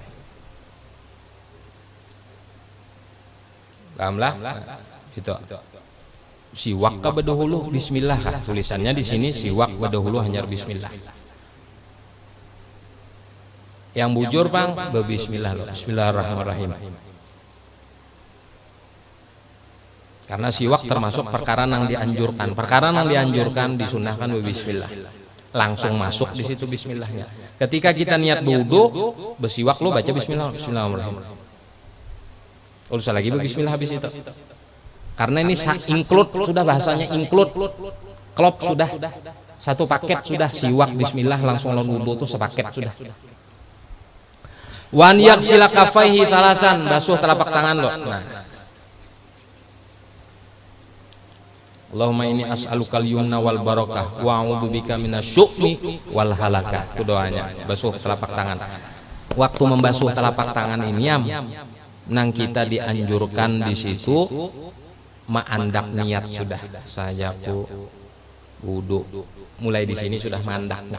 Speaker 1: Pahamlah? Itu. Siwak ka bedahulu bismillah. Tulisannya di sini siwak bedahulu hanya bismillah. Yang bujur Bang, bismillah. Bismillahirrahmanirrahim. Karena siwak termasuk perkara yang dianjurkan. Perkara yang dianjurkan disunahkan bismillah. Langsung masuk di situ bismillahnya. Ketika kita niat wudu, bersiwak lo baca bismillah, bismillahirrahmanirrahim. Urus lagi bismillah habis itu. Karena ini include sudah bahasanya include. Klop sudah. Satu paket sudah siwak bismillah langsung lawan wudu itu sepaket sudah. Wan yaksila kafaihi thalathan, basuh telapak tangan lo. Nah. Allahumma inni as'alukal yumna wal barakah wa a'udzubika minasyu'mi wal halakah. Itu doanya, basuh telapak tangan. Waktu membasuh telapak tangan ini nang kita dianjurkan di situ mandak niat sudah. Sajaku wudu. Mulai di sini sudah mandaknya.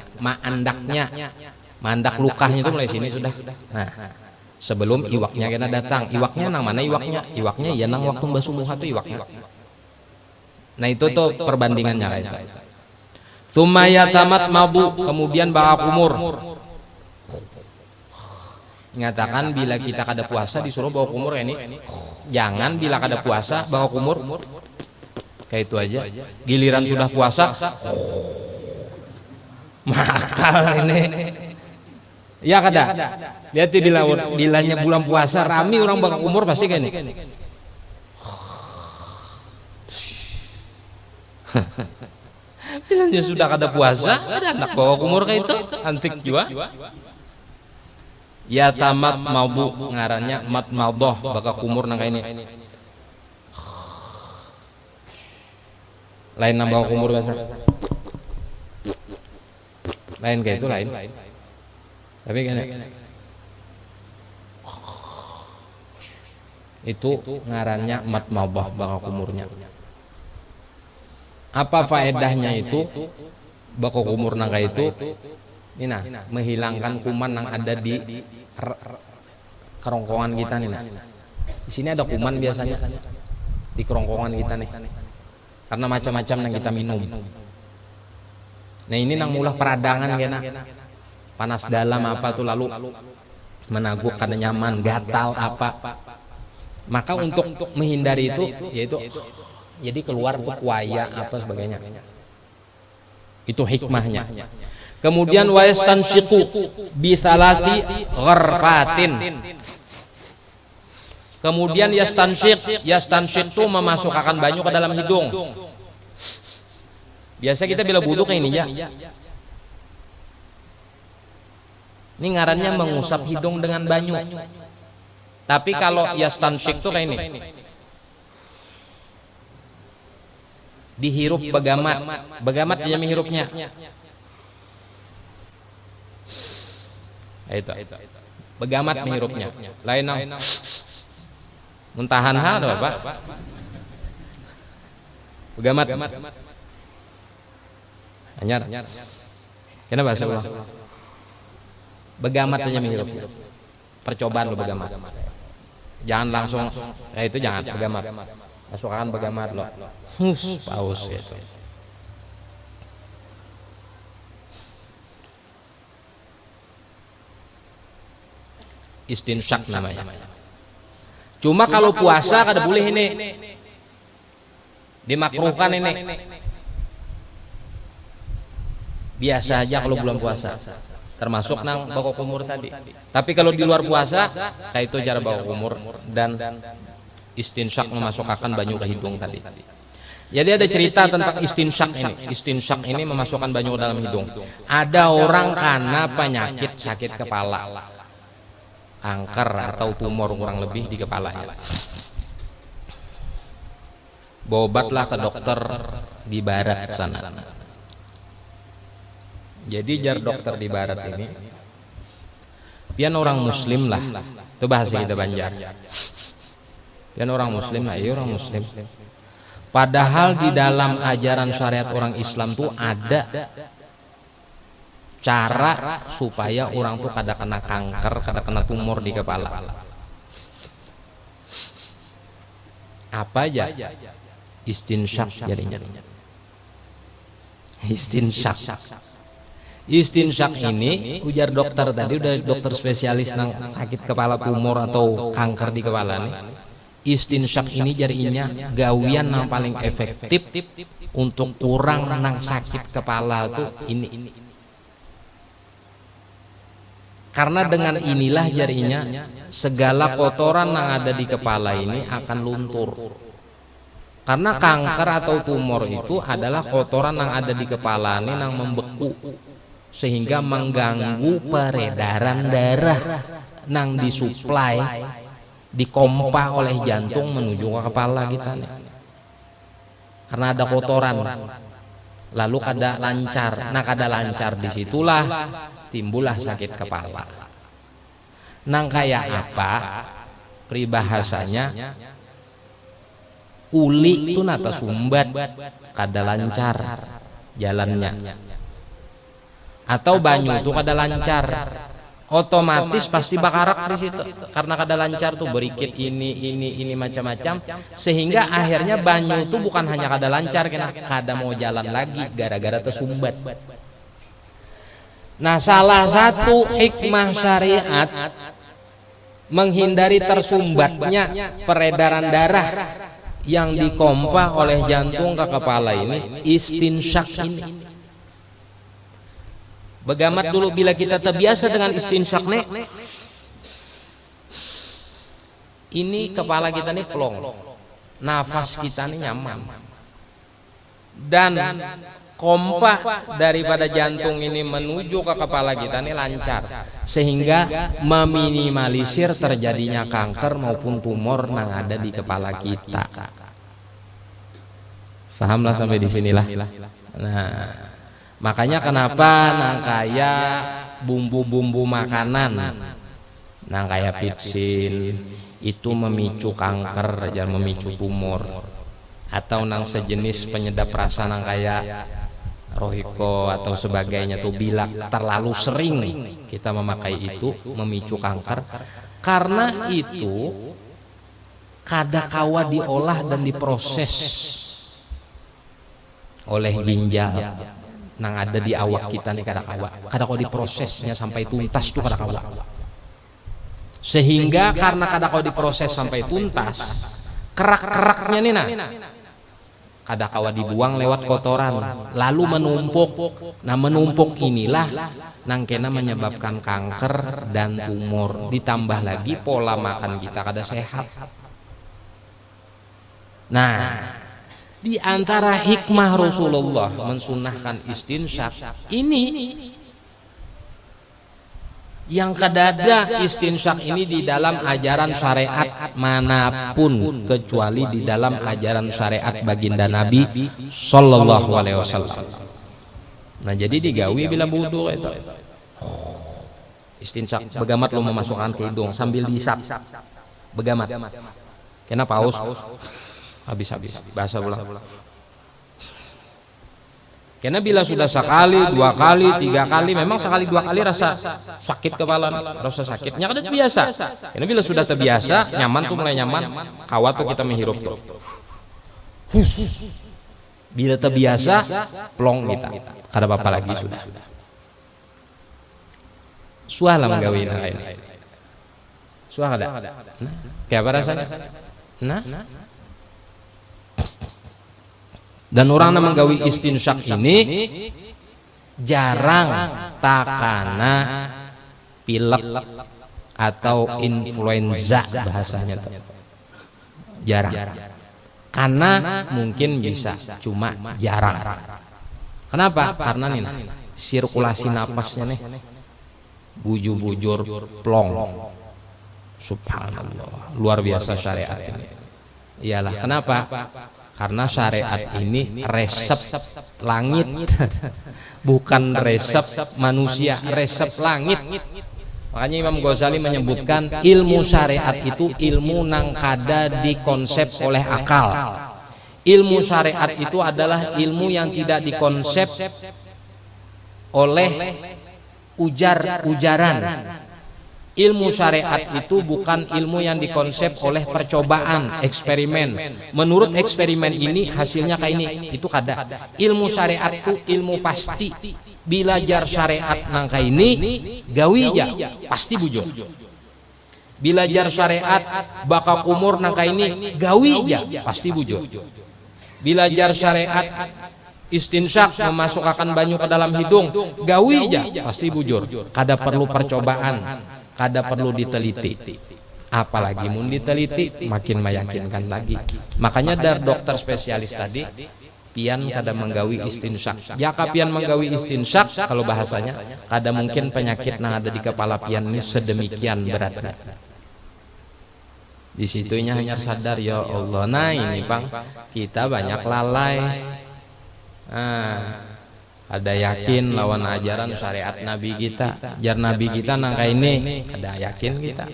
Speaker 1: Mandak lukahnya itu mulai sini sudah. Nah, sebelum iwaknya kena datang. Iwaknya nang mana iwaknya? Iwaknya ya nang waktu basuh muha itu iwaknya. Nah itu tuh perbandingannya kayak itu. Tsumma yatamat madu, kemudian bahak umur. Mengatakan bila kita kada puasa disuruh bawa kumur ini. Jangan bila kada puasa bawa kumur. Kayak itu aja. Giliran sudah puasa makal ini. Ya kada. Lihat di dilanya bulan puasa rame orang bawa kumur pasti kayak ini. Bilangnya sudah kada puasa, ada anak bawa kumur kayak itu, antik juga. Ya tamat maudu ngarannya mat maudoh baka kumur nang kayak ini. Lain nang bawa kumur biasa. Lain kayak itu lain. Tapi kan itu ngarannya mat maudoh baka kumurnya. Apa faedahnya itu bako kumur nangka itu ini nah menghilangkan kuman yang ada di kerongkongan kita nih nah. Di sini ada kuman biasanya di kerongkongan kita nih karena macam-macam yang kita minum. Nah ini nang mulah peradangan kena panas dalam apa tuh lalu menaguk kada nyaman gatal apa. Maka untuk menghindari itu yaitu jadi keluar tuh kuaya apa sebagainya. Itu hikmahnya. Kemudian wa yastanshiqu bi thalathi gharfatin. Kemudian yastanshiq itu memasukkan banyu ke dalam hidung. Biasa kita bila wudhu kayak ini ya. Ini ngarannya mengusap hidung dengan banyu. Tapi kalau yastanshiq tuh kayak ini. Dihirup bagamat dia menghirupnya. Itu bagamat menghirupnya. Lain muntahan hal ada apa? Bagamat. Anyar. Kenapa bahasa ulang? Bagamat aja menghirup. Percobaan lo bagamat. Jangan langsung. Itu jangan bagamat. Masukkan bagamat lo. Paus itu. Istinsyak namanya. Cuma kalau puasa kada boleh ini. Dimakruhkan ini. Biasa aja kalau bulan puasa. Termasuk nang bawa kumur tadi. Tapi kalau di luar puasa, kayak itu cara bawa kumur dan istinsyak memasukkan banyu ke hidung tadi. Jadi ada cerita tentang istinsyak ini. Istinsyak ini memasukkan banyu ke dalam hidung. Ada orang karena penyakit sakit kepala, kanker atau tumor kurang lebih di kepalanya. Berobatlah ke dokter di barat sana. Jadi jar dokter di barat ini, pian orang muslim lah. Itu bahasa kita Banjar. Pian orang muslim lah, iya orang muslim. Padahal di dalam ajaran syariat orang Islam tuh ada cara supaya orang tuh kada kena kanker, kada kena tumor di kepala. Apa aja? Istinsyak jadinya. Istinsyak ini ujar dokter tadi, udah dokter spesialis nang sakit kepala tumor atau kanker di kepala nih. Istinsyak ini jadinya gawian yang paling efektif untuk orang nang sakit kepala tuh ini. Karena dengan inilah jadinya segala kotoran yang ada di kepala ini akan luntur. Karena kanker atau tumor itu adalah kotoran yang ada di kepala ini yang membeku sehingga mengganggu peredaran darah yang disuplai, dipompa oleh jantung menuju ke kepala kita nih. Karena ada kotoran, lalu kada lancar. Nah kada lancar disitulah timbullah sakit kepala. Nang kayak apa? Peribahasanya uli itu nata sumbat kada lancar jalannya. Atau banyu itu kada lancar, otomatis pasti bakarak di situ karena kada lancar tuh berikit ini macam-macam, sehingga akhirnya banyu itu bukan hanya kada lancar, kena kada mau jalan lagi gara-gara tersumbat. Nah salah satu hikmah syariat menghindari tersumbatnya peredaran darah yang dikompa oleh jantung ke kepala ini, istinsyak ini. Begamat dulu bila kita terbiasa dengan istinsyak nih, ini kepala kita nih plong, nafas kita nih nyaman, dan kompa daripada jantung ini menuju ke kepala kita ini lancar, sehingga meminimalisir terjadinya kanker maupun tumor yang ada di kepala kita. Pahamlah sampai di sinilah. Nah, makanya kenapa nang kaya bumbu-bumbu makanan, nang kaya pidsin itu memicu kanker dan memicu tumor, atau nang sejenis penyedap rasa nang kaya rohiko atau sebagainya tuh, bila terlalu sering kita memakai itu memicu kanker, karena itu kadakawa diolah dan diproses oleh ginjal nang ada di awak kita nih, kadakawa diprosesnya sampai tuntas tuh kadakawa, sehingga karena kadakawa diproses sampai tuntas, kerak-keraknya nih nah kadakawa dibuang lewat kotoran, lalu menumpuk. Nah, menumpuk inilah nang kena menyebabkan kanker dan tumor. Ditambah lagi pola makan kita kada sehat. Nah, di antara hikmah Rasulullah mensunahkan istinsyak ini, yang kedada istinsyak ini di dalam ajaran syariat manapun kecuali di dalam ajaran syariat baginda Nabi sallallahu alaihi wasallam. Nah, jadi digawi bila wudu itu istinsyak, begamat lu memasukkan ke hidung sambil disap, begamat kena paus habis bahasa ulang. Karena bila sudah sekali, 2 kali, 3 kali, memang sekali 2 kali rasa sakit kepala, rasa sakitnya kan biasa. Karena bila sudah terbiasa, nyaman tuh, mulai nyaman, kawat tuh kita menghirup tuh. Bila terbiasa, plong kita. Kada apa-apa lagi sudah. Sualah menggawi lain. Suah kada? Nah, kayak apa rasanya? Nah. Dan orang yang menggawi istinsyak ini jarang takana pilek atau influenza bahasanya tuh. Jarang. Karena mungkin bisa, cuma jarang. Kenapa? Karena nih sirkulasi napasnya nih bujur-bujur plong. Subhanallah, luar biasa syariat ini. Iyalah, kenapa? Karena syariat ini resep langit, bukan resep manusia, resep langit. Makanya Imam Ghazali menyebutkan ilmu syariat itu ilmu nang kada dikonsep oleh akal. Ilmu syariat itu adalah ilmu yang tidak dikonsep oleh ujar-ujaran. Ilmu syariat itu bukan ilmu yang dikonsep oleh percobaan, eksperimen. Menurut eksperimen ini hasilnya kayak ini, itu kada. Ilmu syariat itu ilmu pasti. Bila jar syariat nang kayak ini, gawi ya pasti bujur. Bila jar syariat bakal kumur nang kayak ini, gawi ya pasti bujur. Bila jar syariat istinsyak memasukkan banyu ke dalam hidung, gawi ya pasti bujur. Kada perlu percobaan, kada perlu diteliti. Apalagi mun diteliti makin meyakinkan lagi. Makanya dari dokter spesialis tadi pian kada menggawi istinsyak. Jika pian menggawi istinsyak, kalau bahasanya kada mungkin penyakit yang ada di kepala pian ini sedemikian beratnya. Di situnya hanya sadar, ya Allah. Nah ini Pang, kita banyak lalai. Ada yakin lawan ajaran syariat Nabi kita. Jar Nabi kita nangka ini, ada yakin kita.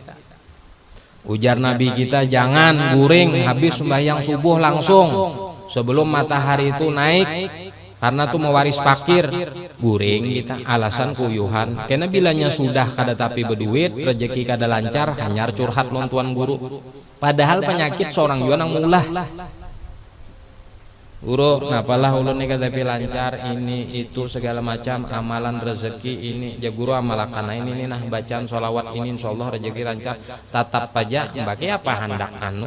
Speaker 1: Ujar Nabi kita jangan guring habis sembahyang subuh langsung sebelum matahari itu naik, karena itu mewaris fakir. Guring kita, alasan kuyuhan. Karena bilanya sudah kada tapi berduit, rezeki kada lancar, hanyar curhat lon tuan guru. Padahal penyakit seorang juga nang mulah. Guru, napalah ulun nih tapi lancar ini itu segala macam amalan rezeki ini. Ya guru amalakan ini nah bacaan sholawat ini insyaallah rezeki lancar. Tatap aja bagi apa hendak anu?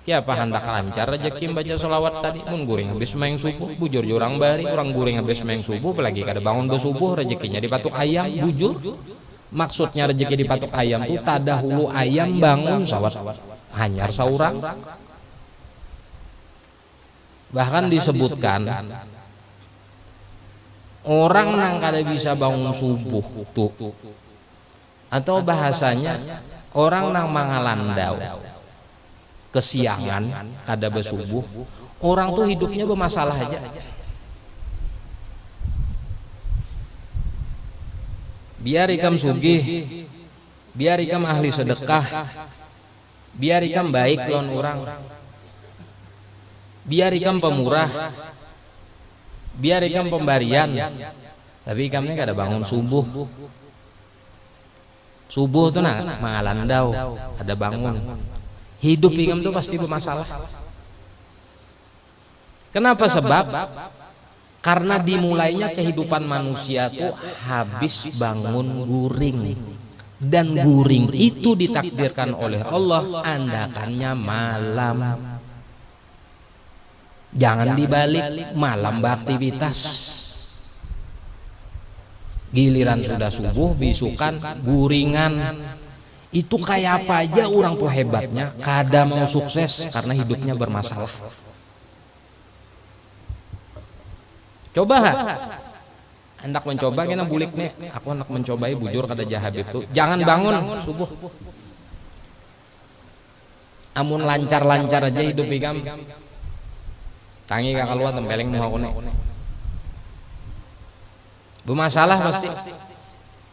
Speaker 1: Ya apa hendak lancar rezeki baca sholawat tadi. Mun guring habis maeng subuh bujur jurang bari, orang guring habis maeng subuh apalagi kada bangun besubuh rezekinya dipatuk ayam bujur. Maksudnya rezeki dipatuk ayam tuh tadahulu ayam bangun sawat hanyar saurang. Bahkan disebutkan orang nang kada bisa bangun subuh tuh, atau bahasanya orang nang mangalandau kesiangan kada besubuh, orang tuh hidupnya bermasalah aja. Biar ikam sugih, biar ikam ahli sedekah, biar ikam baik lawan orang, biar ikam pemurah, biar ikam pemberian, tapi ikamnya kada bangun subuh. Subuh tuh nah mangalandau, ada bangun. Hidup ikam tuh pasti bermasalah. Kenapa? Sebab karena dimulainya kehidupan manusia tuh habis bangun guring. Dan guring itu ditakdirkan oleh Allah andakannya malam. Jangan dibalik, malam beraktivitas. Giliran sudah subuh, bisukan, guringan. Itu kayak apa aja orang tuh hebatnya, kada mau sukses karena hidupnya bermasalah. Coba hendak mencoba kena bulik nih, aku hendak mencobai bujur kada jahabib tuh. Jangan bangun subuh. Amun lancar-lancar aja hidup ikam. Tangi kakak luar tempeleng muha kone. Bermasalah pasti.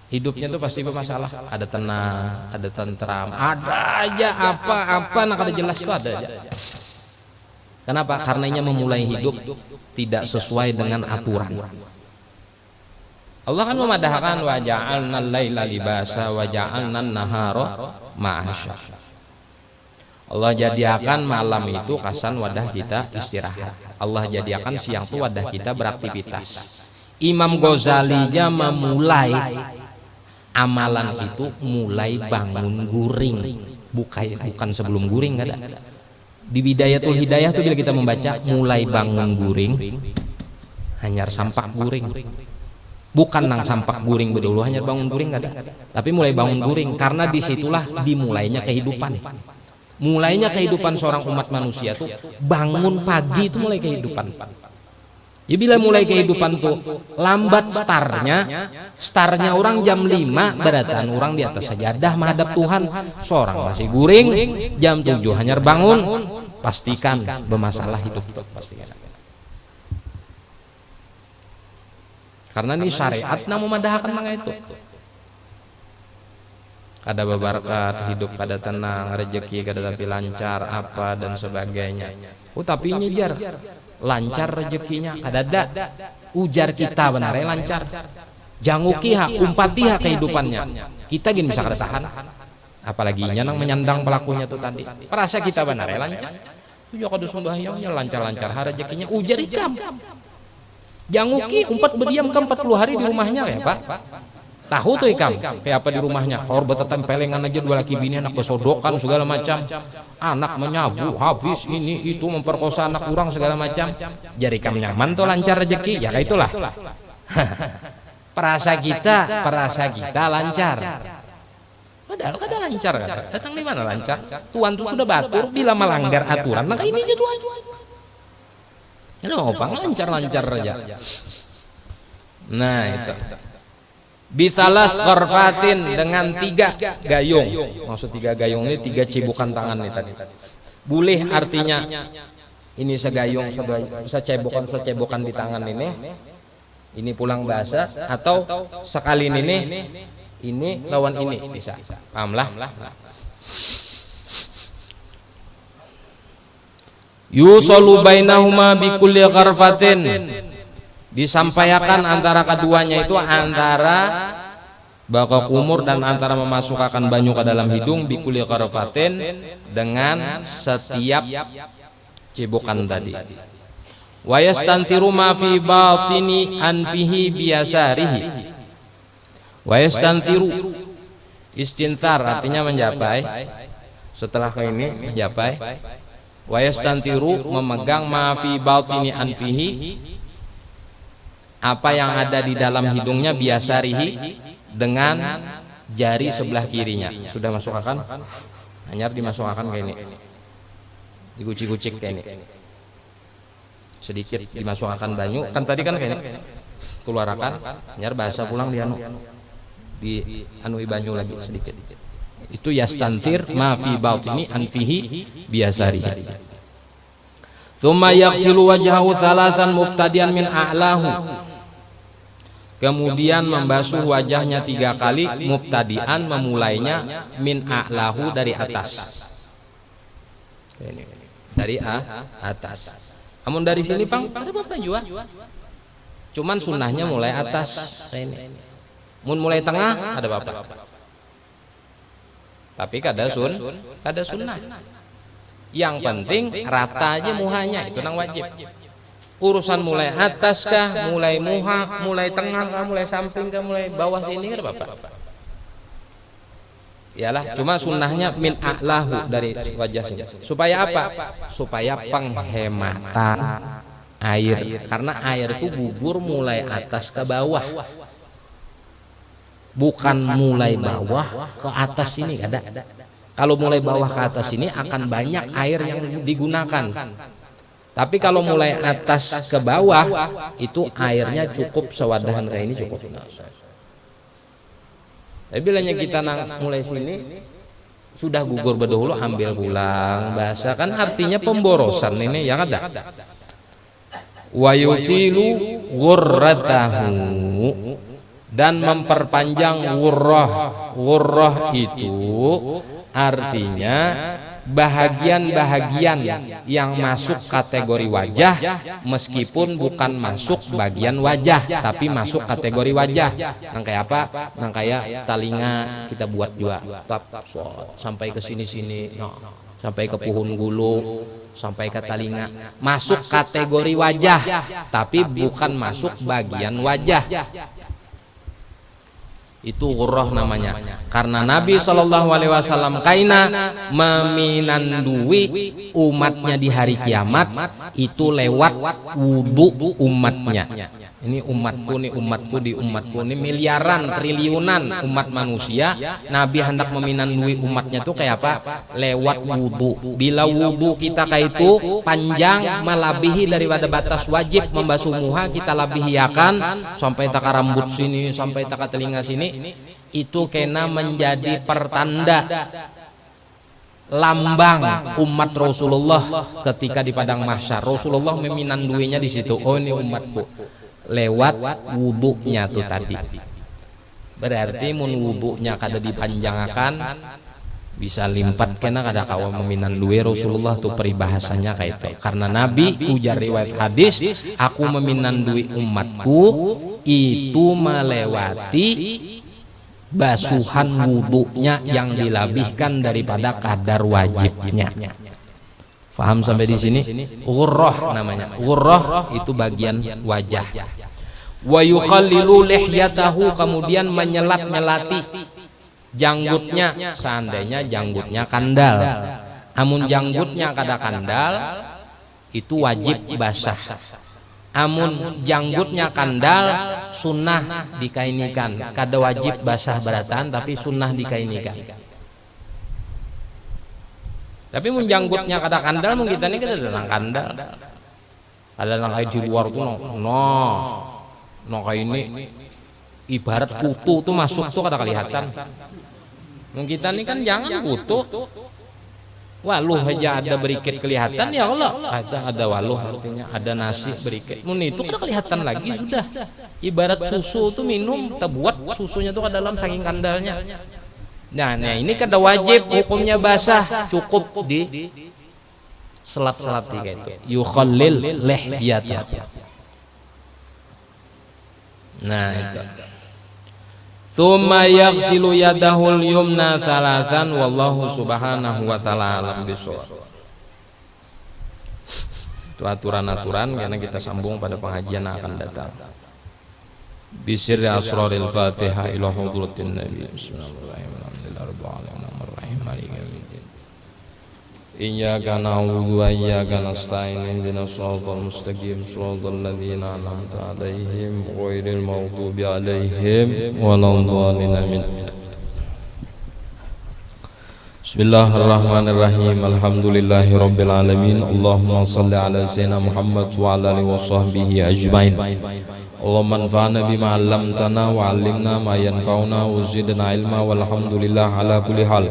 Speaker 1: Hidupnya tuh pasti bermasalah. Ada tenang, ada tentram, ada aja apa-apa nak ada jelas tuh ada aja. Kenapa? Karenanya memulai hidup tidak sesuai dengan aturan. Allah kan memadahkan wa ja'alna al-laila libasa wa ja'alna an-nahara ma'asya. Allah jadikan malam itu kasan wadah kita istirahat. Allah jadikan siang itu wadah kita beraktivitas. Imam Ghazali aja memulai amalan itu mulai bangun guring, bukan sebelum guring ada. Di Bidayatul Hidayah tuh bila kita membaca mulai bangun guring, hanyar sampak guring. Bukan nang sampak guring bedulu hanyar bangun guring ada. Tapi mulai bangun guring karena disitulah dimulainya kehidupan. Mulainya kehidupan seorang umat manusia tuh bangun pagi itu mulai kehidupan. Ya bila mulai kehidupan tuh lambat startnya orang jam 5 beratan orang di atas sajadah menghadap Tuhan, seorang masih guring jam 7 hanyar bangun, pastikan bermasalah hidup tuh pastikan. Karena ini syariat namu madahkan manga itu. Kada berberkat, hidup kada tenang, rezeki kada tapi lancar apa dan sebagainya. Tapi nyejar lancar rezekinya kada ada. Ujar kita benarnya lancar. Jangukiha, umpatiha kehidupannya. Kita gini bisa kada tahan. Apalagi nang menyandang pelakunya tuh tadi. Perasa kita benarnya lancar. Tujuh kada sembahyangnya lancar-lancar rezekinya ujar ikam. Janguki umpat berdiam ke 40 hari di rumahnya ya Pak. Tahu tuh ikam kayak apa di rumahnya, korban tempelengan aja dua laki bini anak besodokan segala macam, anak menyabu habis ini itu memperkosa anak orang segala macam. Jadi ikam nyaman tuh lancar rezeki ya kayak itulah. perasa kita lancar. Padahal kada lancar kan? Datang di mana lancar? Tuhan tuh sudah batur bila melanggar aturan maka ini aja Tuhan. Kenapa lancar-lancar aja? Nah itu. Bisalah korfatin dengan 3 gayung. Maksud 3 gayung ini 3 cibukan tangan nih tadi. Bulih artinya ini segayung secebokan di tangan ini. Ini pulang bahasa atau sekali ini lawan ini bisa. Pahamlah. Yusallu bainahuma bikulli gharfatin. Disampaikan antara keduanya itu antara bakal kumur dan antara memasukkan banyu ke dalam hidung bikuli qarfatin dengan setiap cibukan tadi. Wa yastantiru ma fi batini anfihi biyasarihi. Wa yastantiru, istintar artinya mencapai. Setelah ini mencapai. Wa yastantiru memegang ma fi batini anfihi, apa yang ada di dalam hidungnya, biyasarihi dengan jari sebelah kirinya. Sudah masuk akal? Hanyar dimasukkan kayak ini. Digucik-gucik kayak ini. Sedikit dimasukkan banyu, kan tadi kan kayak ini. Keluarkan, hanyar bahasa pulang di anui banyu lagi sedikit. Itu yastanfir ma fi batini anfihi biyasarihi. Tsumma yaghsilu wajhahu thalathan mubtadian min a'lahu. Kemudian membasuh wajahnya 3 kali, mubtadian memulainya min a'lahu dari atas. Dari atas. Namun dari sini Pang, ada apa juga? Cuman sunnahnya mulai atas ini. Mun mulai tengah ada apa? Tapi kada sunnah. Yang penting rata aja muhanya, itu nang wajib. Urusan mulai atas kah, mulai muha, mulai tengah kah, mulai samping kah, mulai bawah sini kada apa? Iyalah, cuma sunnahnya min a'lahu dari wajah sini. Supaya apa? Supaya penghematan air. Karena air itu gugur mulai atas ke bawah. Bukan mulai bawah ke atas ini ada. Kalau mulai bawah ke atas ini akan banyak air yang digunakan. Tapi kalau mulai atas ke bawah itu airnya cukup sewadahan kayak ini cukup. Tapi bilanya kita mulai sini sudah gugur berdahulu ambil pulang, bahasa kan artinya pemborosan ini yang ada. Wa yutilu ghurratahu, dan memperpanjang ghurrah itu artinya bahagian-bahagian yang masuk kategori wajah meskipun bukan masuk bagian wajah tapi masuk kategori wajah. Nang kayak apa? Nang kayak talinga kita buat juga sampai ke sini-sini, sampai ke puhun gulu, sampai ke talinga, masuk kategori wajah tapi bukan masuk bagian wajah. Itu ghurrah namanya. Karena Nabi SAW kaina meminandui umatnya di hari kiamat itu lewat wudu umatnya. Ini umatku di miliaran triliunan umat manusia. Nabi hendak meminandui umatnya tuh kayak apa? Lewat wudu. Bila wudu kita kayak itu panjang melebihi daripada batas wajib membasuh muha, kita lebihiakan sampai tak rambut sini, sampai tak telinga sini, itu kena menjadi pertanda lambang umat Rasulullah ketika di padang mahsyar. Rasulullah meminanduinya di situ. Oh, ini umatku. Lewat wudunya tuh tadi. Berarti mun wudunya kada dipanjangkan bisa limpat kena kada kawa meminandui Rasulullah tuh peribahasanya kayak itu. Karena Nabi ujar riwayat hadis, aku meminandui umatku itu melewati basuhan wudunya yang dilebihkan daripada kadar wajibnya. Faham sampai di sini? Ghurrah namanya. Ghurrah itu bagian wajah. Wa yukhallilu lihyatahu, kemudian menyelat-nyelati janggutnya, seandainya janggutnya kandal. Amun janggutnya kada kandal itu wajib basah. Amun janggutnya kandal sunnah dikainikan. Kada wajib basah beratan tapi sunnah dikainikan. Tapi mun janggutnya kada kandal, mun kita ini kada ada kandal. Ada nang kayak di luar tuh no kayak ini ibarat kutu tuh masuk tuh kada kelihatan. Mun kita ini kan jangan kutu. Waluh aja ada berikit kelihatan ya Allah. Ada waluh artinya ada nasi berikit. Mun itu kada kelihatan lagi sudah. Ibarat susu tuh minum, terbuat susunya tuh ke dalam saking kandalnya. Nah ini kada wajib hukumnya basah, cukup di selat-selat gitu. Yukhallil lihyatahu. Nah itu. Tsumma yaghsilu yadahul yumna thalathan wallahu subhanahu wa ta'ala alam bishawab. Itu aturan-aturan karena kita sambung pada pengajian yang akan datang. Bisirri asraril Fatihah ila hudratin Nabi. Bismillahirrahmanirrahim. Maliki yaumiddin. Iyyaka na'budu wa iyyaka nasta'in. Ihdinas siratal mustaqim. Shiratal ladzina an'amta 'alaihim ghairil maghdubi 'alaihim waladdallin. Amin. Bismillahirrahmanirrahim. Alhamdulillahi rabbil alamin. Allahumma salli ala sayyidina Muhammad wa ala alihi wa sahbihi ajmain. Allahumma anfa'na bima 'allamtana wa 'allimna ma yanfa'una wa zidna ilma walhamdulillah ala kulli hal.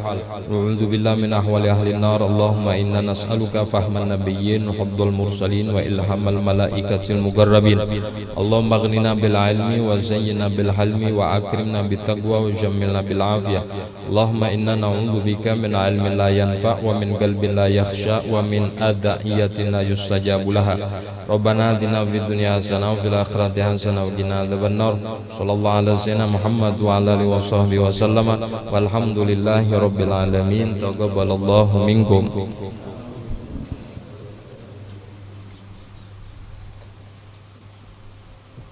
Speaker 1: Na'udzu billahi min ahwali ahli nar. Allahumma inna nas'aluka fahman nabiyyin wa hifdzal mursalin wa ilhamal malaikatil muqarrabin. Allahumma aghnina bil ilmi wa zayyinna bil halmi wa akrimna bit taqwa wa jammilna bil afiyah. Allahumma inna na'udzu bika min ilmin la yanfa' wa min qalbin la yakhsha wa min ad'iyatin la yustajabu laha. Rabbana atina fid dunya hasanah wa fil akhirati hasanah wa qina adzabannar. Sallallahu ala sayyidina Muhammad wa ala alihi wa sahbihi wa sallama. Walhamdulillahi rabbil alamin. Taqabbalallahu minkum.